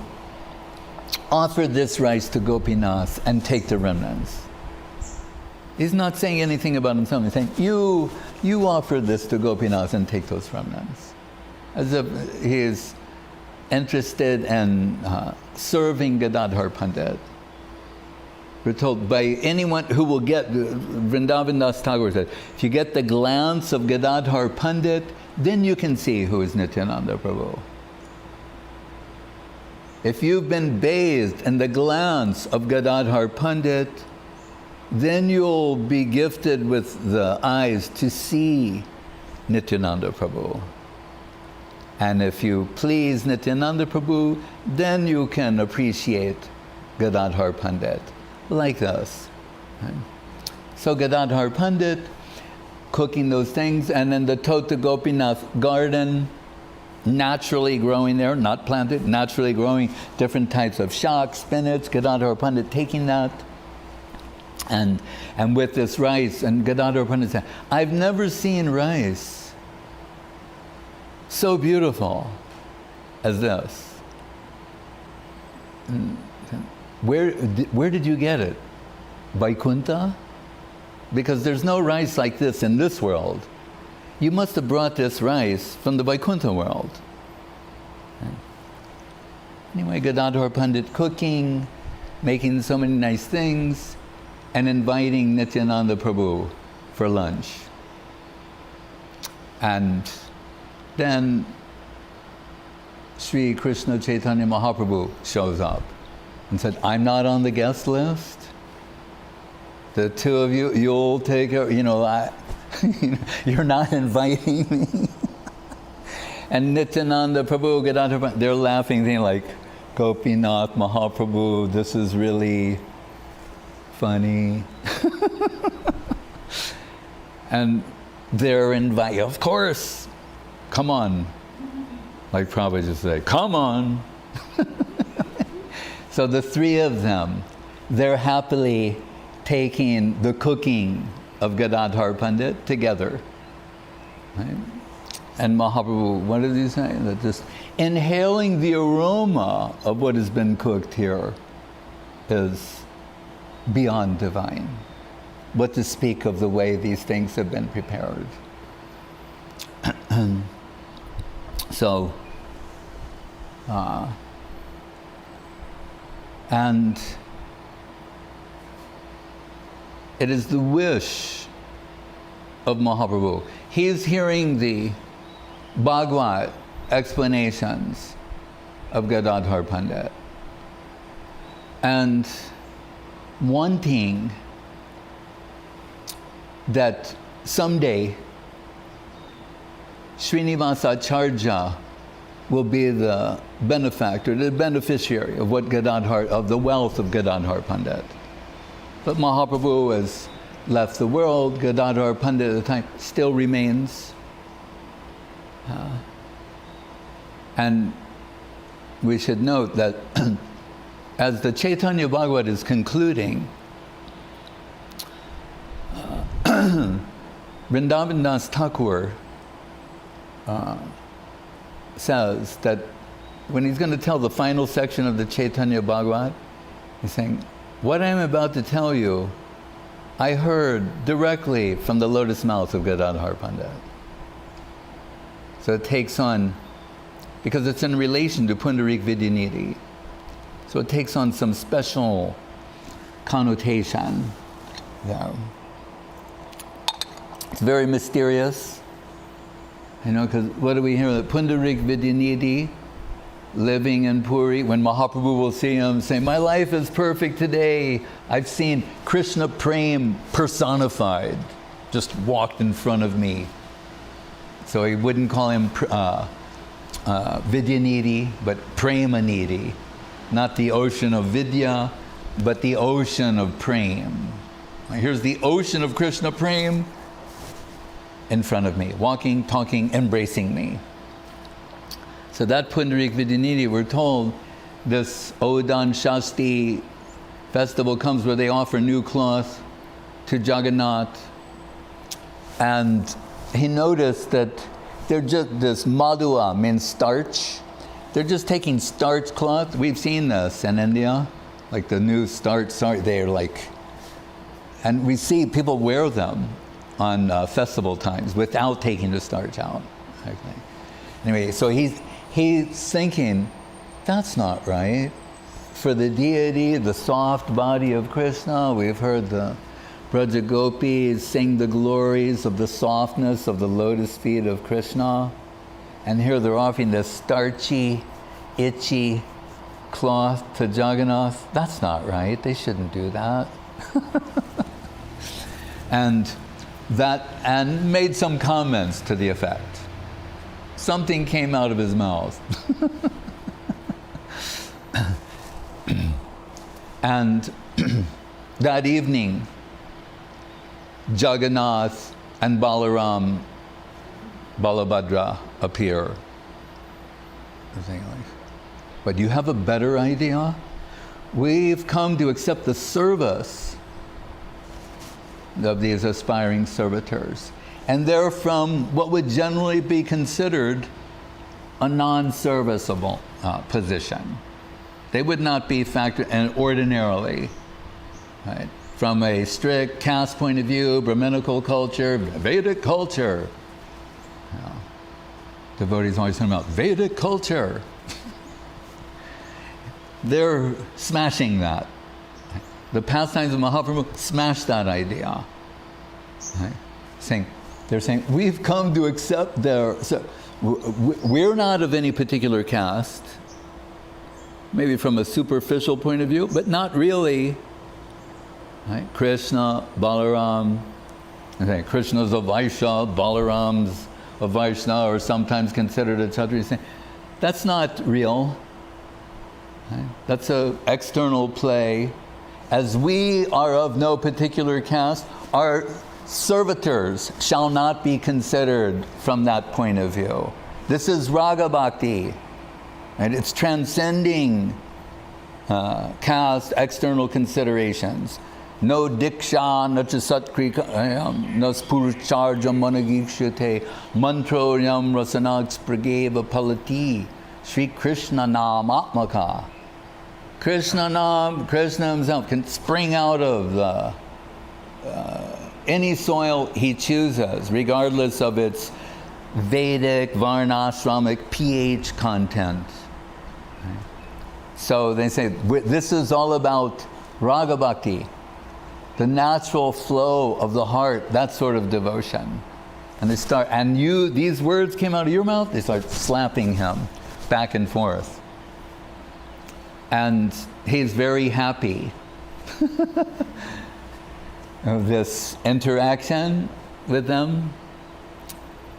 offer this rice to Gopinath and take the remnants. He's not saying anything about himself. He's saying, you offer this to Gopinath and take those remnants. As if he is interested in serving Gadadhar Pandit. We're told by anyone who will get, Vrindavan Das Tagore said, if you get the glance of Gadadhar Pandit, then you can see who is Nityananda Prabhu. If you've been bathed in the glance of Gadadhar Pandit, then you'll be gifted with the eyes to see Nityananda Prabhu. And if you please Nityananda Prabhu, then you can appreciate Gadadhar Pandit, like this. Right? So Gadadhar Pandit, cooking those things, and in the Tota Gopinath garden, naturally growing there, not planted, naturally growing different types of shak, spinach, Gadadhar Pandit taking that, and with this rice, and Gadadhar Pandit said, I've never seen rice so beautiful as this. Where did you get it? Vaikuntha? Because there's no rice like this in this world. You must have brought this rice from the Vaikuntha world. Anyway, Gadadhar Pandit cooking, making so many nice things, and inviting Nityananda Prabhu for lunch. And then Sri Krishna Chaitanya Mahaprabhu shows up and said, I'm not on the guest list. The two of you, you'll take care, you're not inviting me. And Nityananda Prabhu, Gadadhar Pandit, they're laughing, they're like, Gopinath Mahaprabhu, this is really funny. And they're invited, of course, come on. Like Prabhupada just say, come on. So the three of them, they're happily taking the cooking of Gadadhar Pandit together. Right? And Mahaprabhu, what did he say? That just inhaling the aroma of what has been cooked here is beyond divine. What to speak of the way these things have been prepared. So, and it is the wish of Mahaprabhu. He is hearing the Bhagavad explanations of Gadadhar Pandit and wanting that someday Srinivasacharya will be the benefactor, the beneficiary of what of the wealth of Gadadhar Pandit. But Mahaprabhu has left the world. Gadadhar Pandit at the time still remains. And we should note that as the Chaitanya Bhagavad is concluding, Vrindavan Das Thakur says that when he's going to tell the final section of the Chaitanya Bhagavad, he's saying, what I'm about to tell you, I heard directly from the lotus mouth of Gadadhar Pandit. So it takes on, because it's in relation to Pundarik Vidyanidhi, so it takes on some special connotation. Yeah. It's very mysterious, because what do we hear? That Pundarik Vidyanidhi living in Puri, when Mahaprabhu will see him, say, my life is perfect today. I've seen Krishna Prem personified, just walked in front of me. So he wouldn't call him Vidyanidhi, but Premanidhi. Not the ocean of Vidya, but the ocean of Prem. Here's the ocean of Krishna Prem in front of me, walking, talking, embracing me. So that Pundarik Vidyanidhi, we're told, this Odan Shasti festival comes where they offer new cloth to Jagannath. And he noticed that they're just, this madhua means starch. They're just taking starch cloth. We've seen this in India, like the new starch, they're like, and we see people wear them on festival times without taking the starch out. Okay. Anyway, so he's thinking, that's not right. For the deity, the soft body of Krishna, we've heard the Braja Gopis sing the glories of the softness of the lotus feet of Krishna. And here they're offering this starchy, itchy cloth to Jagannath. That's not right. They shouldn't do that. and made some comments to the effect. Something came out of his mouth. And that evening, Jagannath and Balaram, Balabhadra appear. But you have a better idea? We've come to accept the service of these aspiring servitors. And they're from what would generally be considered a non-serviceable position. They would not be factored in ordinarily, right? From a strict caste point of view, Brahminical culture, Vedic culture. You know, devotees always talking about Vedic culture. They're smashing that. The pastimes of Mahaprabhu smashed that idea. Right? They're saying, we've come to accept their... So we're not of any particular caste, maybe from a superficial point of view, but not really. Right? Krishna, Balaram, okay, Krishna's a Vaishya, Balaram's a Vaishya, or sometimes considered a Kshatriya. That's not real. Right? That's an external play. As we are of no particular caste, our servitors shall not be considered from that point of view. This is Raga Bhakti, and it's transcending caste, external considerations. No diksha, no chasatkri, no spurcharjam managikshate, mantroyam rasanaks prageva palati, Sri Krishna nam atmaka. Krishna nam, Krishna himself can spring out of the any soil he chooses, regardless of its Vedic, Varnashramic, pH content. So they say, this is all about Raga Bhakti, the natural flow of the heart, that sort of devotion. And they start, and these words came out of your mouth, they start slapping him back and forth. And he's very happy of this interaction with them.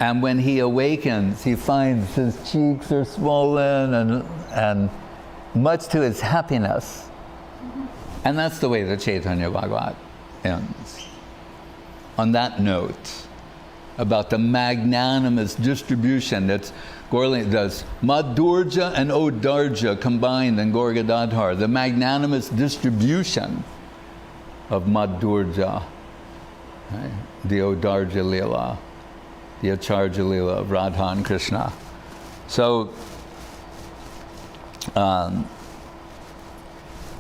And when he awakens, he finds his cheeks are swollen and much to his happiness. And that's the way the Chaitanya Bhagavat ends. On that note, about the magnanimous distribution that's Gaur does. Madhurja and Odarja combined in Gaur Gadadhar, the magnanimous distribution of Madhurja, right? The Odarja Leela, the Acharya Leela of Radha and Krishna. So,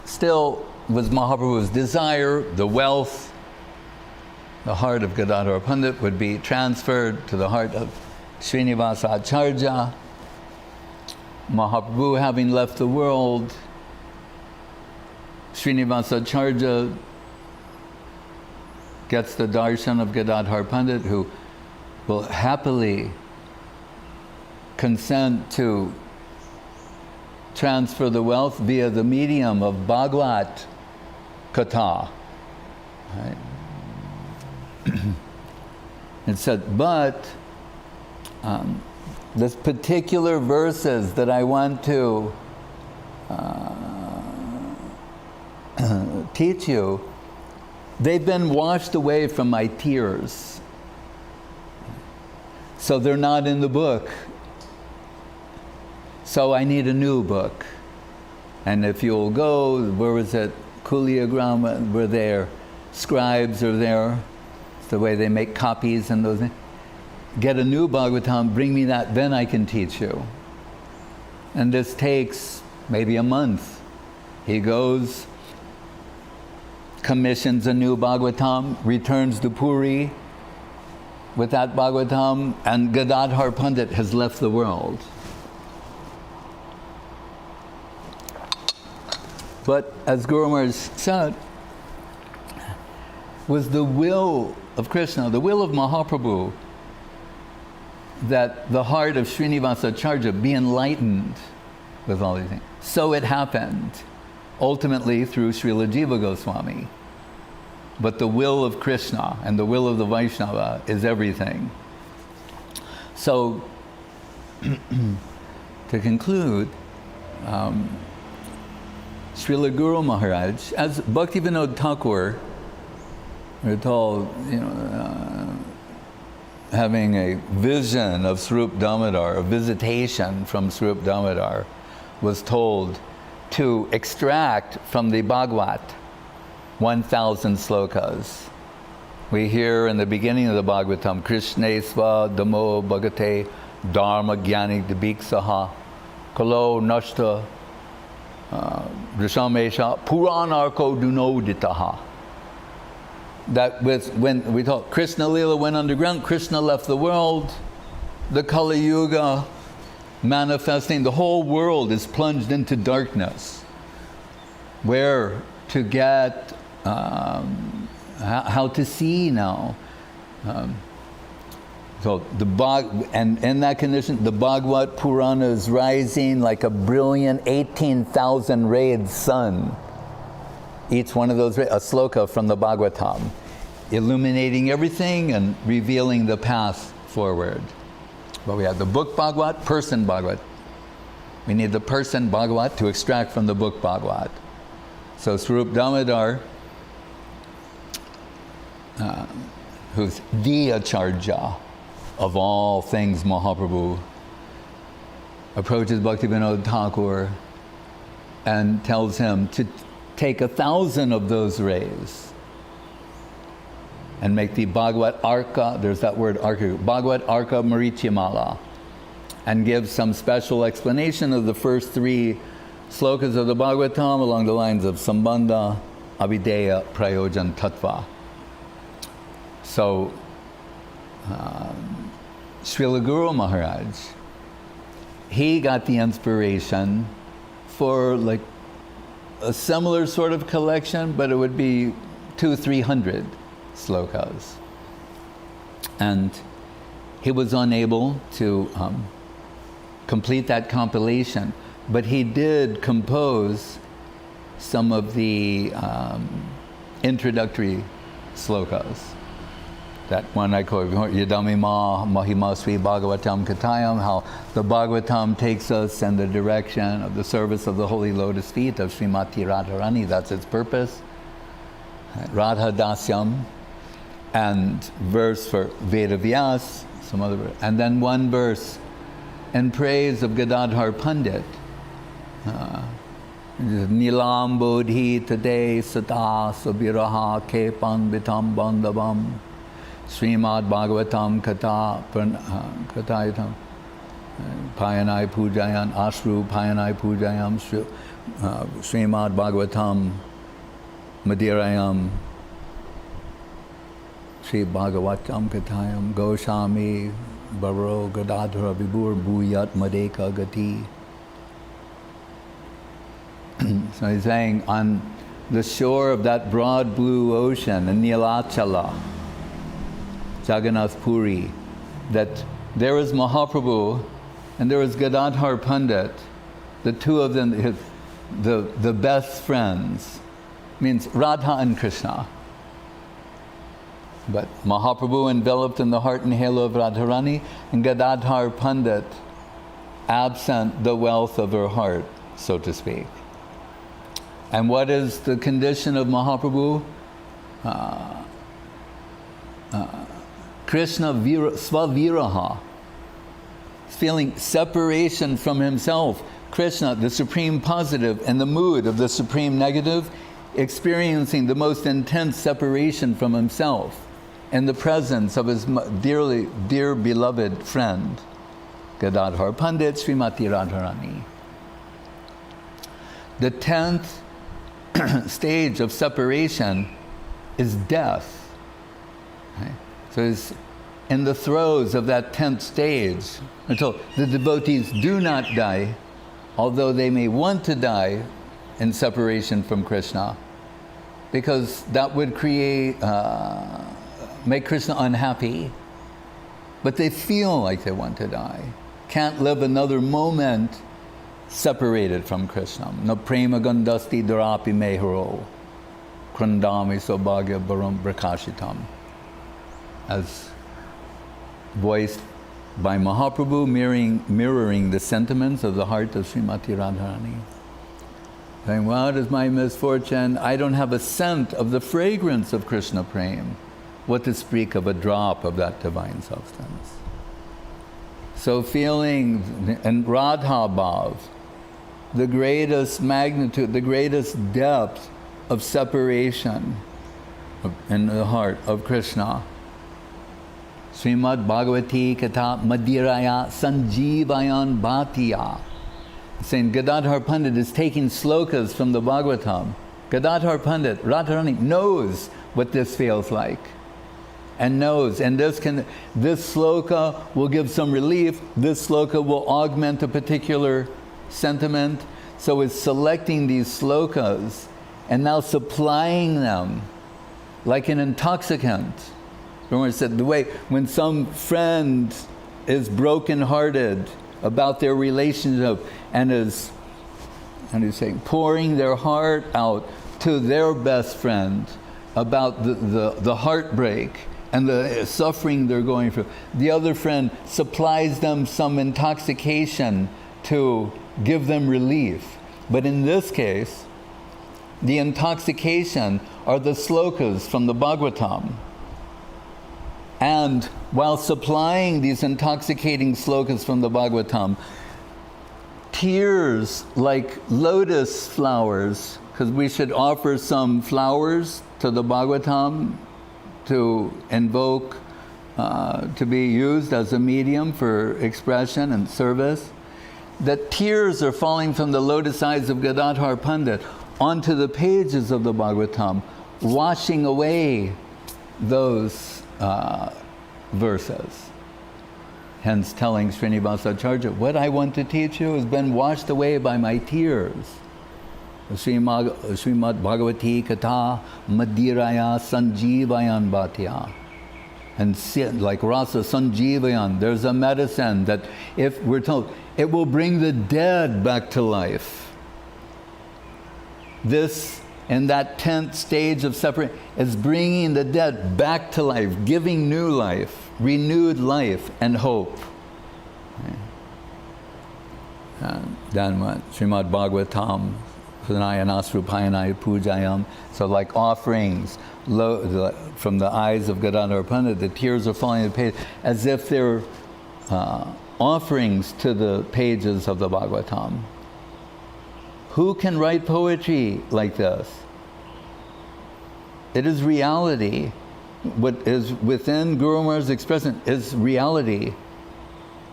still was Mahaprabhu's desire, the wealth, the heart of Gadadhar Pandit would be transferred to the heart of Srinivasa Acharya. Mahaprabhu having left the world, Srinivasa Acharya gets the darshan of Gadadhar Pandit, who will happily consent to transfer the wealth via the medium of Bhagavad Katha. Right? It said, but this particular verses that I want to teach you, they've been washed away from my tears. So they're not in the book. So I need a new book. And if you'll go, where was it? Kuliagrama, were there. Scribes are there. It's the way they make copies and those things. Get a new Bhagavatam, bring me that, then I can teach you. And this takes maybe a month. He goes, commissions a new Bhagavatam, returns to Puri with that Bhagavatam, and Gadadhar Pandit has left the world. But as Guru Maharaj said, was the will of Krishna, the will of Mahaprabhu, that the heart of Srinivasacharya be enlightened with all these things. So it happened, ultimately through Srila Jiva Goswami. But the will of Krishna and the will of the Vaishnava is everything. So, to conclude, Srila Guru Maharaj, as Bhaktivinoda Thakur, we're told, having a vision of Swarup Damodar, a visitation from Swarup Damodar, was told to extract from the Bhagavad 1,000 slokas. We hear in the beginning of the Bhagavatam, Krishnesva Damo Bhagate Dharma Gyani Dibiksaha Kalo Nashta Rishamesha Puranarko Dunoditaha. That was when we thought Krishna Lila went underground, Krishna left the world, the Kali Yuga manifesting, the whole world is plunged into darkness. Where to get, how to see now. So and in that condition, the Bhagavad Purana is rising like a brilliant 18,000 rayed sun. Each one of those, a sloka from the Bhagavatam, illuminating everything and revealing the path forward. But we have the book Bhagavad, person Bhagavad. We need the person Bhagavad to extract from the book Bhagavad. So Swarup Damodar, who's the Acharya of all things Mahaprabhu, approaches Bhaktivinoda Thakur and tells him to take 1,000 of those rays and make the Bhagavad Arka, there's that word Arka, Bhagavad Arka Marichimala, and give some special explanation of the first 3 slokas of the Bhagavatam along the lines of Sambandha, Avideya, Prayojan, Tattva. So, Srila Guru Maharaj, he got the inspiration for like a similar sort of collection, but it would be 200-300 slokas. And he was unable to complete that compilation, but he did compose some of the introductory slokas. That one I call Yadami Ma Mahima Sri Bhagavatam Katayam, how the Bhagavatam takes us in the direction of the service of the holy lotus feet of Srimati Radharani. That's its purpose. Radha Dasyam. And verse for Veda Vyas, some other verse. And then one verse in praise of Gadadhar Pandit. Nilam Bodhi Tade Sata Sabiraha Kepan Vitam Bandhavam. Srimad Bhagavatam Katayatam Payanai Pujayan Ashru Payanai Pujayam Srimad Bhagavatam Madirayam Sri Bhagavatam Katayam Goswami Baro Gadadhara Vibhur Bhuyat Madeka Gati. So he's saying on the shore of that broad blue ocean in Nilachala, Jagannath Puri, that there was Mahaprabhu and there was Gadadhar Pandit, the two of them, the best friends, means Radha and Krishna. But Mahaprabhu enveloped in the heart and halo of Radharani, and Gadadhar Pandit absent the wealth of her heart, so to speak. And what is the condition of Mahaprabhu? Krishna svaviraha, feeling separation from himself. Krishna, the supreme positive, and the mood of the supreme negative, experiencing the most intense separation from himself in the presence of his dear beloved friend, Gadadhar Pandit, Srimati Radharani. The 10th stage of separation is death. Okay? So it's in the throes of that 10th stage, until the devotees do not die, although they may want to die in separation from Krishna, because that would make Krishna unhappy. But they feel like they want to die. Can't live another moment separated from Krishna. No prema gandasti darapi meharo, krandami sobhagya baram prakashitam. As voiced by Mahaprabhu, mirroring the sentiments of the heart of Srimati Radharani. Saying, what is my misfortune? I don't have a scent of the fragrance of Krishna Prem. What to speak of a drop of that divine substance? So feeling, and Radha Bhav, the greatest magnitude, the greatest depth of separation in the heart of Krishna. Srimad Bhagavati Katha Madhiraya Sanjeevayan Bhattiya. Saying Gadadhar Pandit is taking slokas from the Bhagavatam. Gadadhar Pandit, Radharani, knows what this feels like. And knows, and this sloka will give some relief, this sloka will augment a particular sentiment. So it's selecting these slokas and now supplying them like an intoxicant. Remember I said, the way when some friend is broken-hearted about their relationship and is, how do you say, pouring their heart out to their best friend about the heartbreak and the suffering they're going through. The other friend supplies them some intoxication to give them relief. But in this case, the intoxication are the slokas from the Bhagavatam. And while supplying these intoxicating slokas from the Bhagavatam, tears like lotus flowers, because we should offer some flowers to the Bhagavatam to invoke, to be used as a medium for expression and service, that tears are falling from the lotus eyes of Gadadhar Pandit onto the pages of the Bhagavatam, washing away those verses. Hence telling Srinivasacharya, what I want to teach you has been washed away by my tears. Srimad Bhagavati Katha Madhiraya Sanjeevayan Bhatya. And like Rasa Sanjeevayan, there's a medicine that, if we're told, it will bring the dead back to life. This, in that 10th stage of separation, is bringing the dead back to life, giving new life, renewed life and hope. And then Srimad Bhagavatam, Pranayana Pujayam. So like offerings from the eyes of Gadadhar Pandit, the tears are falling on the page as if they're offerings to the pages of the Bhagavatam. Who can write poetry like this? It is reality. What is within Guru Maharaj's expression is reality.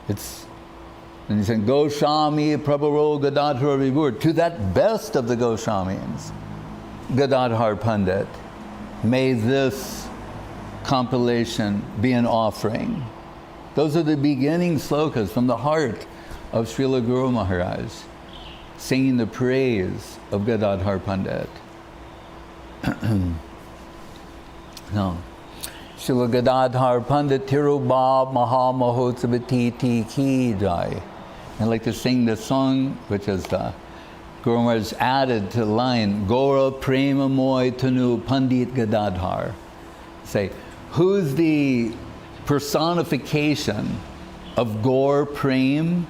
It's, and he's saying, Goswami Prabharo Gadadhar Vibhur, to that best of the Goswamis, Gadadhar Pandit, may this compilation be an offering. Those are the beginning slokas from the heart of Srila Guru Maharaj, singing the praise of Gadadhar Pandit. No. Srila Gadadhar Pandit Tirubab Maha Mahotsavati Ki Jai. I like to sing this song, which is Guru Maharaj added to the line, Gora Prema Moy Tanu Pandit Gadadhar. Say, who's the personification of Gaur Prem?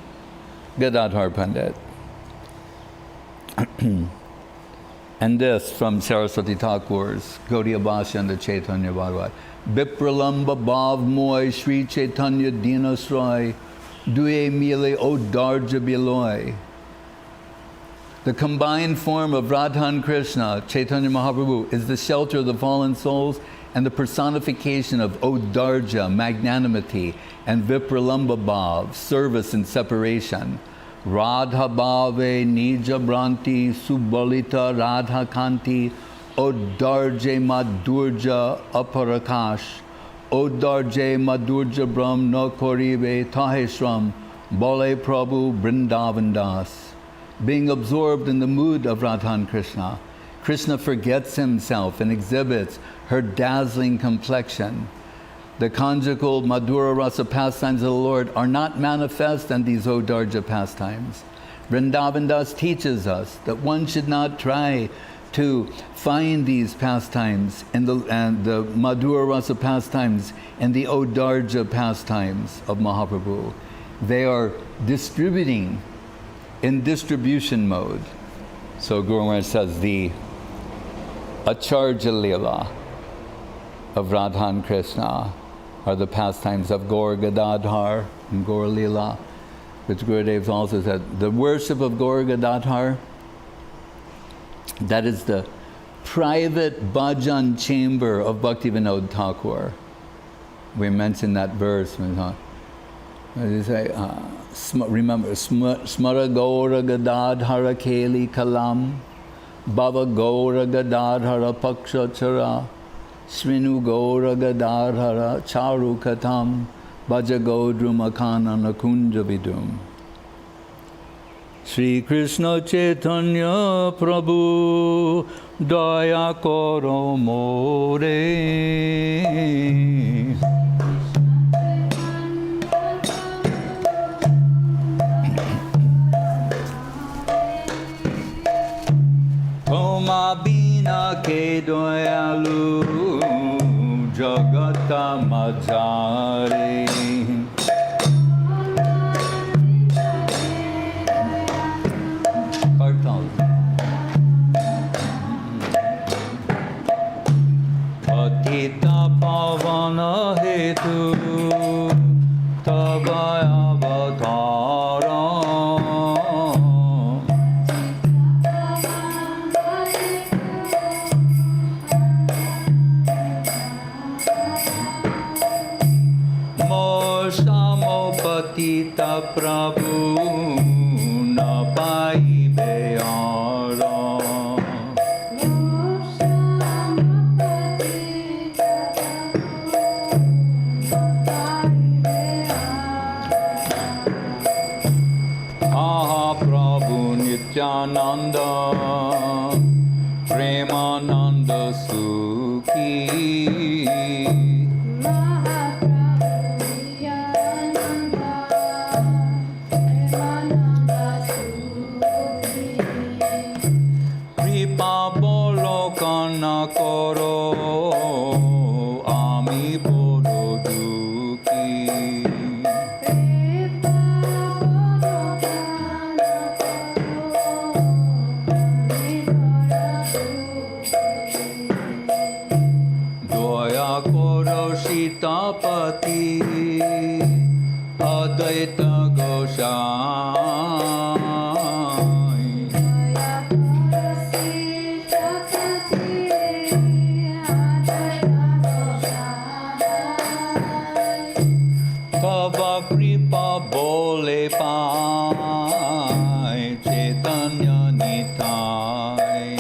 Gadadhar Pandit. And this from Saraswati Thakur's Gaudiya Bhashya and the Chaitanya Bhagavat. Bipralamba Bhav Moy Sri Chaitanya Dinasroy Duye Mile O Darja Biloy. The combined form of Radha and Krishna, Chaitanya Mahaprabhu, is the shelter of the fallen souls and the personification of Odarja, magnanimity, and Vipralamba Bhav, service and separation. Radha Bhave Nija Branti Subalita Radha Kanti Odarje Madurja Aparakash Odarje Madurja Brahm No Koribe Taheshram Bole Prabhu Brindavan Das. Being absorbed in the mood of Radha and Krishna, Krishna forgets himself and exhibits her dazzling complexion. The conjugal Madhura Rasa pastimes of the Lord are not manifest in these Odarja pastimes. Vrindavan Das teaches us that one should not try to find these pastimes in the Madhura Rasa pastimes and the Odarja pastimes of Mahaprabhu. They are distributing in distribution mode. So Guru Maharaj says the Acharya Leela of Radha and Krishna are the pastimes of Gaur Gadadhar and Gaur Leela, which Gurudev also said. The worship of Gaur Gadadhar, that is the private bhajan chamber of Bhakti Vinod Thakur. We mentioned that verse. What did he say? Remember, Smara Gaura Gadadhara Keli Kalam, Bhava Gaura Gadadhara Paksha Chara, Sminu Gaura Gadadhara Charu Katam, Bhaja Gaudrum Akana Nakunja Vidum. Shri Krishna Chaitanya Prabhu Daya Koro More. Toma bina ke doyalu jagata majare. Kartal. Patita pavana hetu tabaya avatara. Patita Prabhu na paibe ara. Aha Prabhu Nityananda Premananda Sukhi. Kana koro ami bodo duki. Doya koro Sitapati Advaita Goswami. Kripa bole pai Chaitanya Nitai.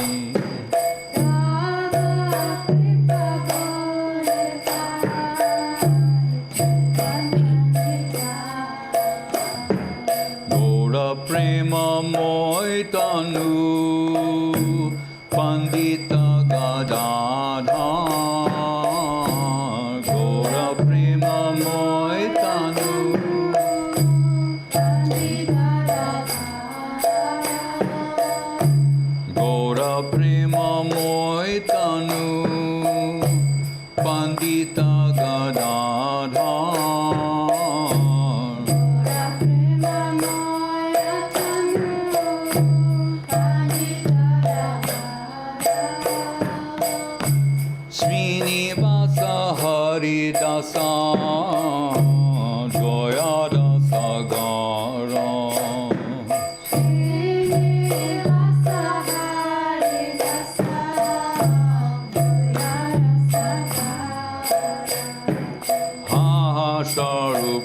Gaura prema moy tanu Pandita Gadadhar. Gaura prema moy tanu Pandita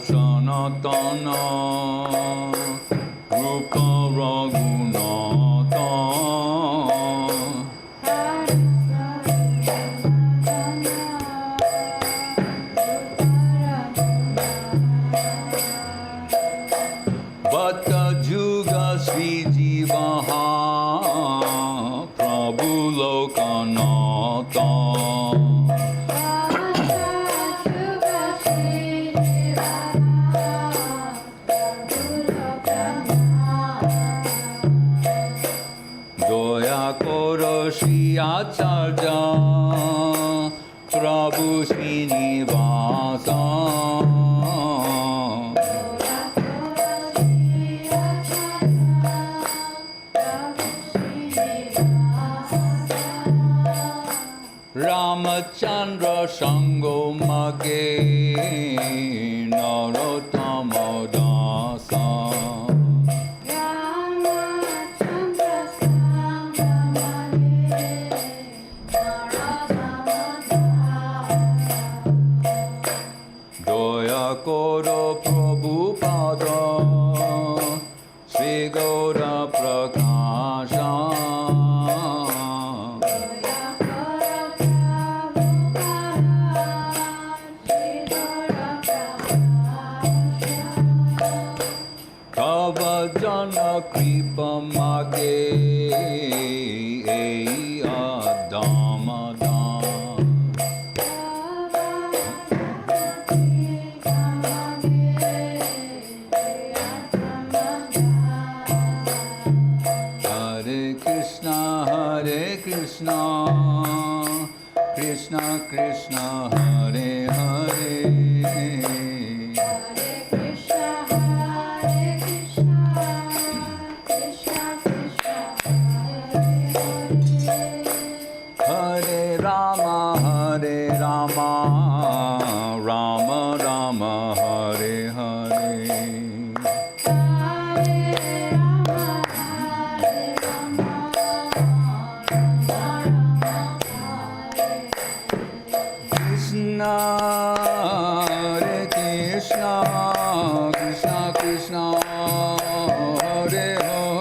Sanatana Rupa Raghunatha Bhatta Juga Sri Jivaha Prabhu Lokanatha Doya Koro Sri Acharya Prabhu Srinivasa Ramachandra Sango Mage Narottama Dasa Doya Koro Prabhupada Sri Gaura Prakasha Jana Kripa Mage Adamada Hare Krishna Krishna Krishna Hare Hare Rama Rama Hare Hare Krishna Hare Krishna Krishna Krishna Hare Hare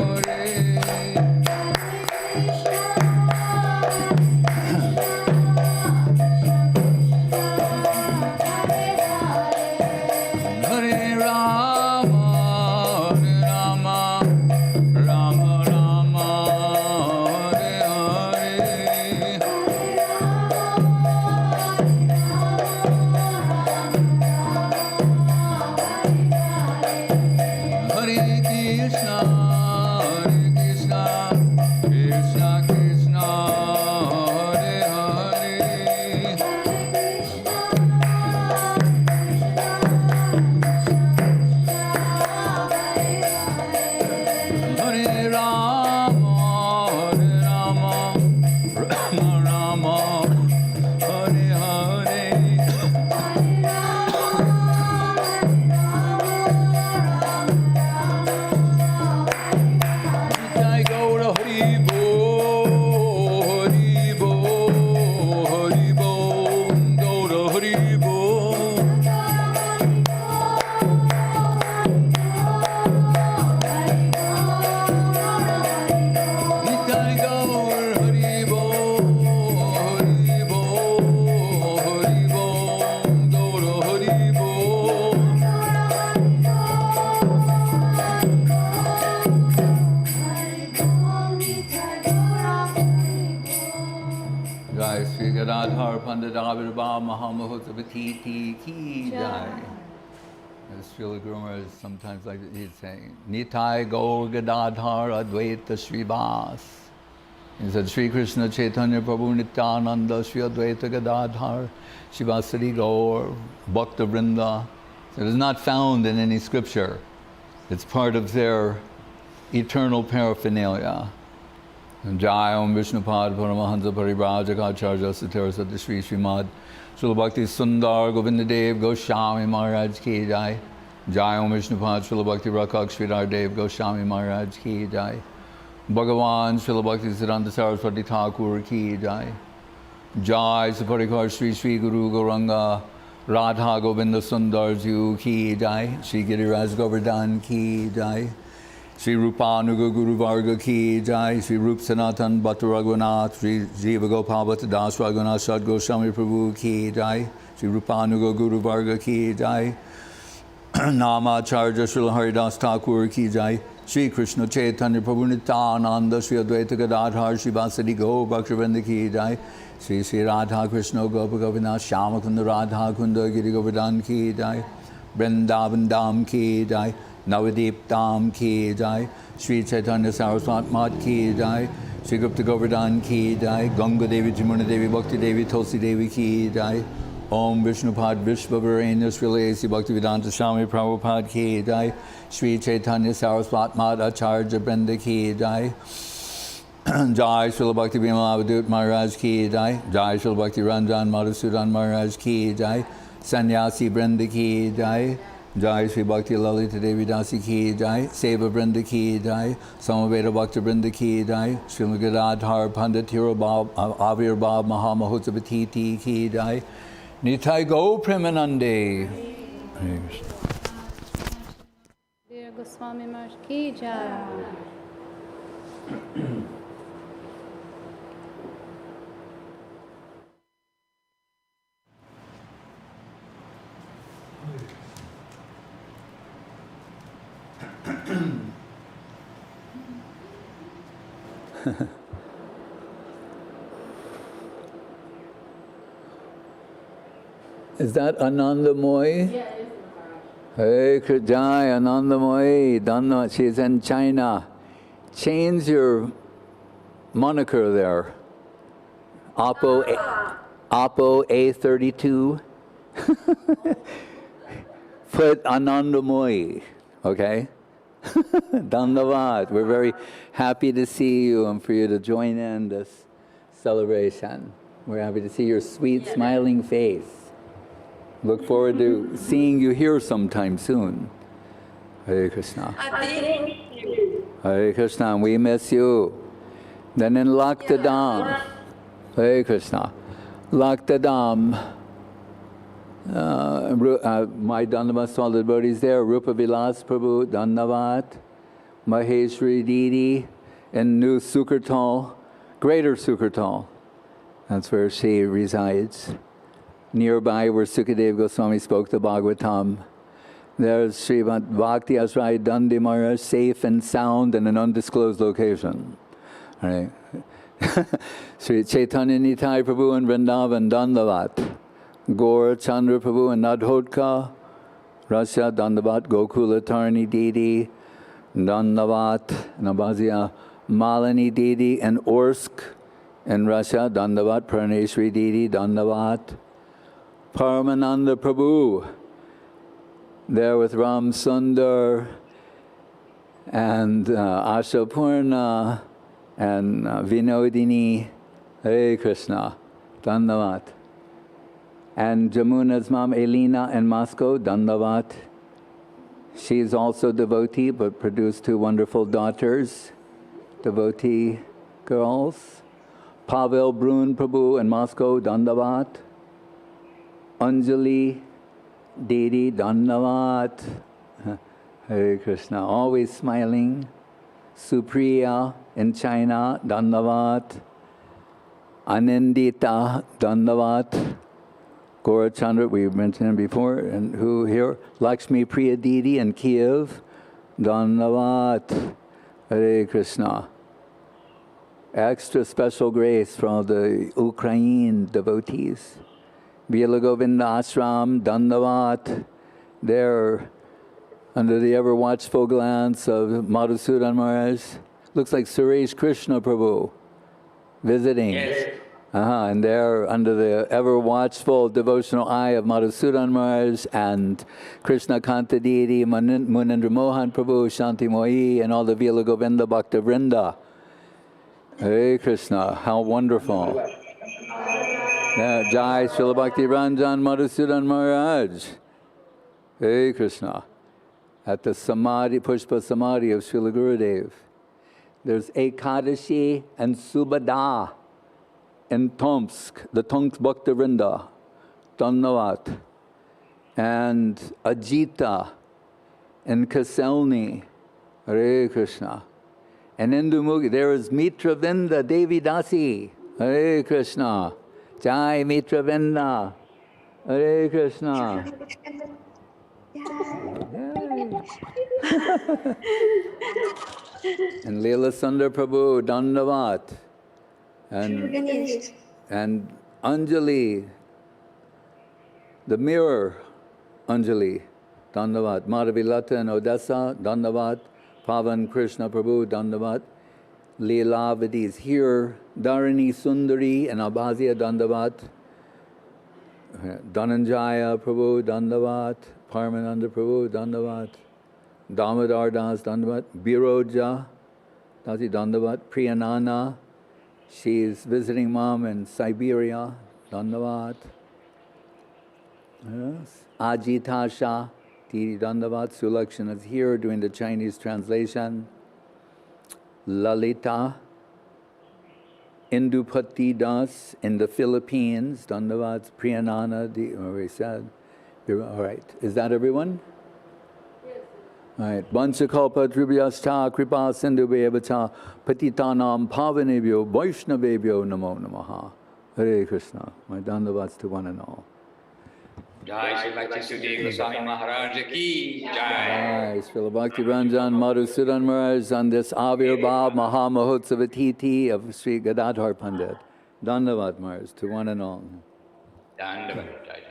Gadadhar Pandit Avirbha Mahamahotavati Ki Jai. As Srila Guru Maharaj sometimes like he'd say, Nitai Gaur Gadadhar Advaita Srivas. He said, Sri Krishna Chaitanya Prabhu Nityananda Sri Advaita Gadadhar Shivasari Gaur Bhakta Vrinda. It is not found in any scripture. It's part of their eternal paraphernalia. Jai Om Vishnupad Paramahansa Parivrajaka Acharya Satara Sati Sri Srimad Srila Bhakti Sudhir Govinda Dev Goswami Maharaj Ki Jai. Jai Om Vishnupad Srila Bhakti Rakak Sridhar Dev Goswami Maharaj Ki Jai. Bhagavan Srila Bhakti Siddhanta Saraswati Thakur Ki Jai. Jai Saparikar Sri Sri Guru Gauranga Radha Govinda Sundar Ju Ki Jai, Shri Giriraj Govardhan Ki Jai, Shri Rupanuga Guru Varga Ki Jai, Shri Rup Sanatan Bhatta Raghunath, Shri Jiva Gopal Bhatta Das Raghunath Shad Goswami Prabhu Ki Jai, Shri Rupanuga Guru Varga Ki Jai, Namacharya Srila Haridas Thakur Ki Jai, Shri Krishna Chaitanya Prabhu Nityananda, Shri Advaita Gadadhar, Shri Vasadi Go Bhaktivinoda Ki Jai, Shri Shri Radha Krishna Gopa Govinath Shama Kunda Radha Kunda Giri Govardhan Ki Jai, Vrindavan Dham Ki Jai, Navadip Dham Ki Jai, Shri Chaitanya Saraswat Mat Ki Jai, Shri Gupta Govardhan Ki Jai, Ganga Devi Jamuna Devi Bhakti Devi Tulsi Devi Ki Jai, Om Vishnupad Vishvavarenya Srila A.C. Bhaktivedanta Swami Prabhupada Ki Jai, Shri Chaitanya Saraswat Mat Acharya Brenda Ki Jai, Jai Srila Bhakti Bimala Avadut Maharaj Ki Jai, Jai Srila Bhakti Ranjan Madhusudan Maharaj Ki Jai, Sannyasi Brenda Ki Jai, Jai Sri Bhakti Lalita Devi Dasi Ki Jai, Seva Brenda Ki Jai, Samaveda Bhakti Brenda Ki Jai, Srila Gadadhar Pandit Hero Bab Avir Bab Mahamahotsavatiti Ki Jai, Nitai Go Premanande. Sudhir Goswami Maharaj Ki Jai. Is that Anandamoy? Yeah, it is. Hey, Jai, Anandamoy, Dhanna, she's in China. Change your moniker there. Oppo A32. Put Anandamoy, okay? Dhanavad. We're very happy to see you and for you to join in this celebration. We're happy to see your sweet, smiling face. Look forward to seeing you here sometime soon. Hare Krishna. Hare Krishna, we miss you. Then in Laktadam. Hare Krishna. Laktadam. My Dandavat, all the devotees there. Rupa Vilas Prabhu, Dandavat. Maheshwari Didi in New Sukartal, Greater Sukartal. That's where she resides. Nearby where Sukadev Goswami spoke the Bhagavatam. There's Srimad Bhakti Asrai Dandi Maharaj, safe and sound in an undisclosed location. All right. Sri Chaitanya Nitai Prabhu and Vrindavan Dandavat. Gaur Chandra Prabhu and Nadhodka. Rasya Dandavat Gokula Tarni Didi. Dandavat Nabazia Malini Didi and Orsk in Russia. Dandavat Praneshri Didi Dandavat. Paramananda Prabhu, there with Ram Sundar and Ashapurna and Vinodini, Hare Krishna, Dandavat. And Jamuna's mom Elena in Moscow, Dandavat. She's also devotee, but produced two wonderful daughters, devotee girls. Pavel Brun Prabhu in Moscow, Dandavat. Anjali Didi Dandavat. Hare Krishna, always smiling. Supriya in China, Dandavat. Anindita Dandavat. Gaurachandra, we mentioned him before, and who here? Lakshmi Priya Didi in Kiev, Dandavat. Hare Krishna. Extra special grace for all the Ukraine devotees. Vila Govinda Ashram, Dandavat, there under the ever watchful glance of Madhusudan Maharaj. Looks like Suresh Krishna Prabhu visiting. Yes. And there under the ever watchful devotional eye of Madhusudan Maharaj and Krishna Kanta Deity, Munindra Mohan Prabhu, Shanti Mohi, and all the Vila Govinda Bhakta Vrinda. Hare Krishna, how wonderful. Jai Srila Bhakti Ranjan Madhusudan Maharaj. Hare Krishna. At the Samadhi, Pushpa Samadhi of Srila Gurudev. There's Ekadashi and Subhada in Tomsk, the Tomsk Bhakta Vrinda. Dandavat. and Ajita and Kaselni. Hare Krishna. And Indumugi, there is Mitravinda Devi Dasi. Hare Krishna. Jai Mitravinda. Hare Krishna. Yay. And Leela Sundar Prabhu, Dandavat. And Anjali, the mirror Anjali, Dandavat. Madhavilata and Odessa, Dandavat. Pavan Krishna Prabhu, Dandavat. Leelavati is here. Dharani Sundari and Abhazia, Dandavat. Dhananjaya Prabhu, Dandavat. Parmananda Prabhu, Dandavat. Damodar Das, Dandavat. Biroja, Dasi Dandavat. Priyanana, she's visiting mom in Siberia, Dandavat. Yes. Ajita Shah, Tiri Dandavat. Sulakshan is here doing the Chinese translation. Lalita, Indupati Das in the Philippines, Dandavat. Priyanana, we said. All right, is that everyone? Yes. All right. Vanchakalpa Tribhyascha Kripa Sindhubhyavata Patitanam Pavanebhyo Vaishnavebhyo Namo Namaha. Hare Krishna. My dandavats to one and all. Jai Shri Bhakti Sudhir Goswami Maharaj Ki Jai. Jai Srila Bhakti Ranjan Madhusudan Maharaj on this Avirbhav Maha Mahotsava Tithi of Sri Gadadhar Pandit. Dandavat Maharaj to one and all. Dandavat.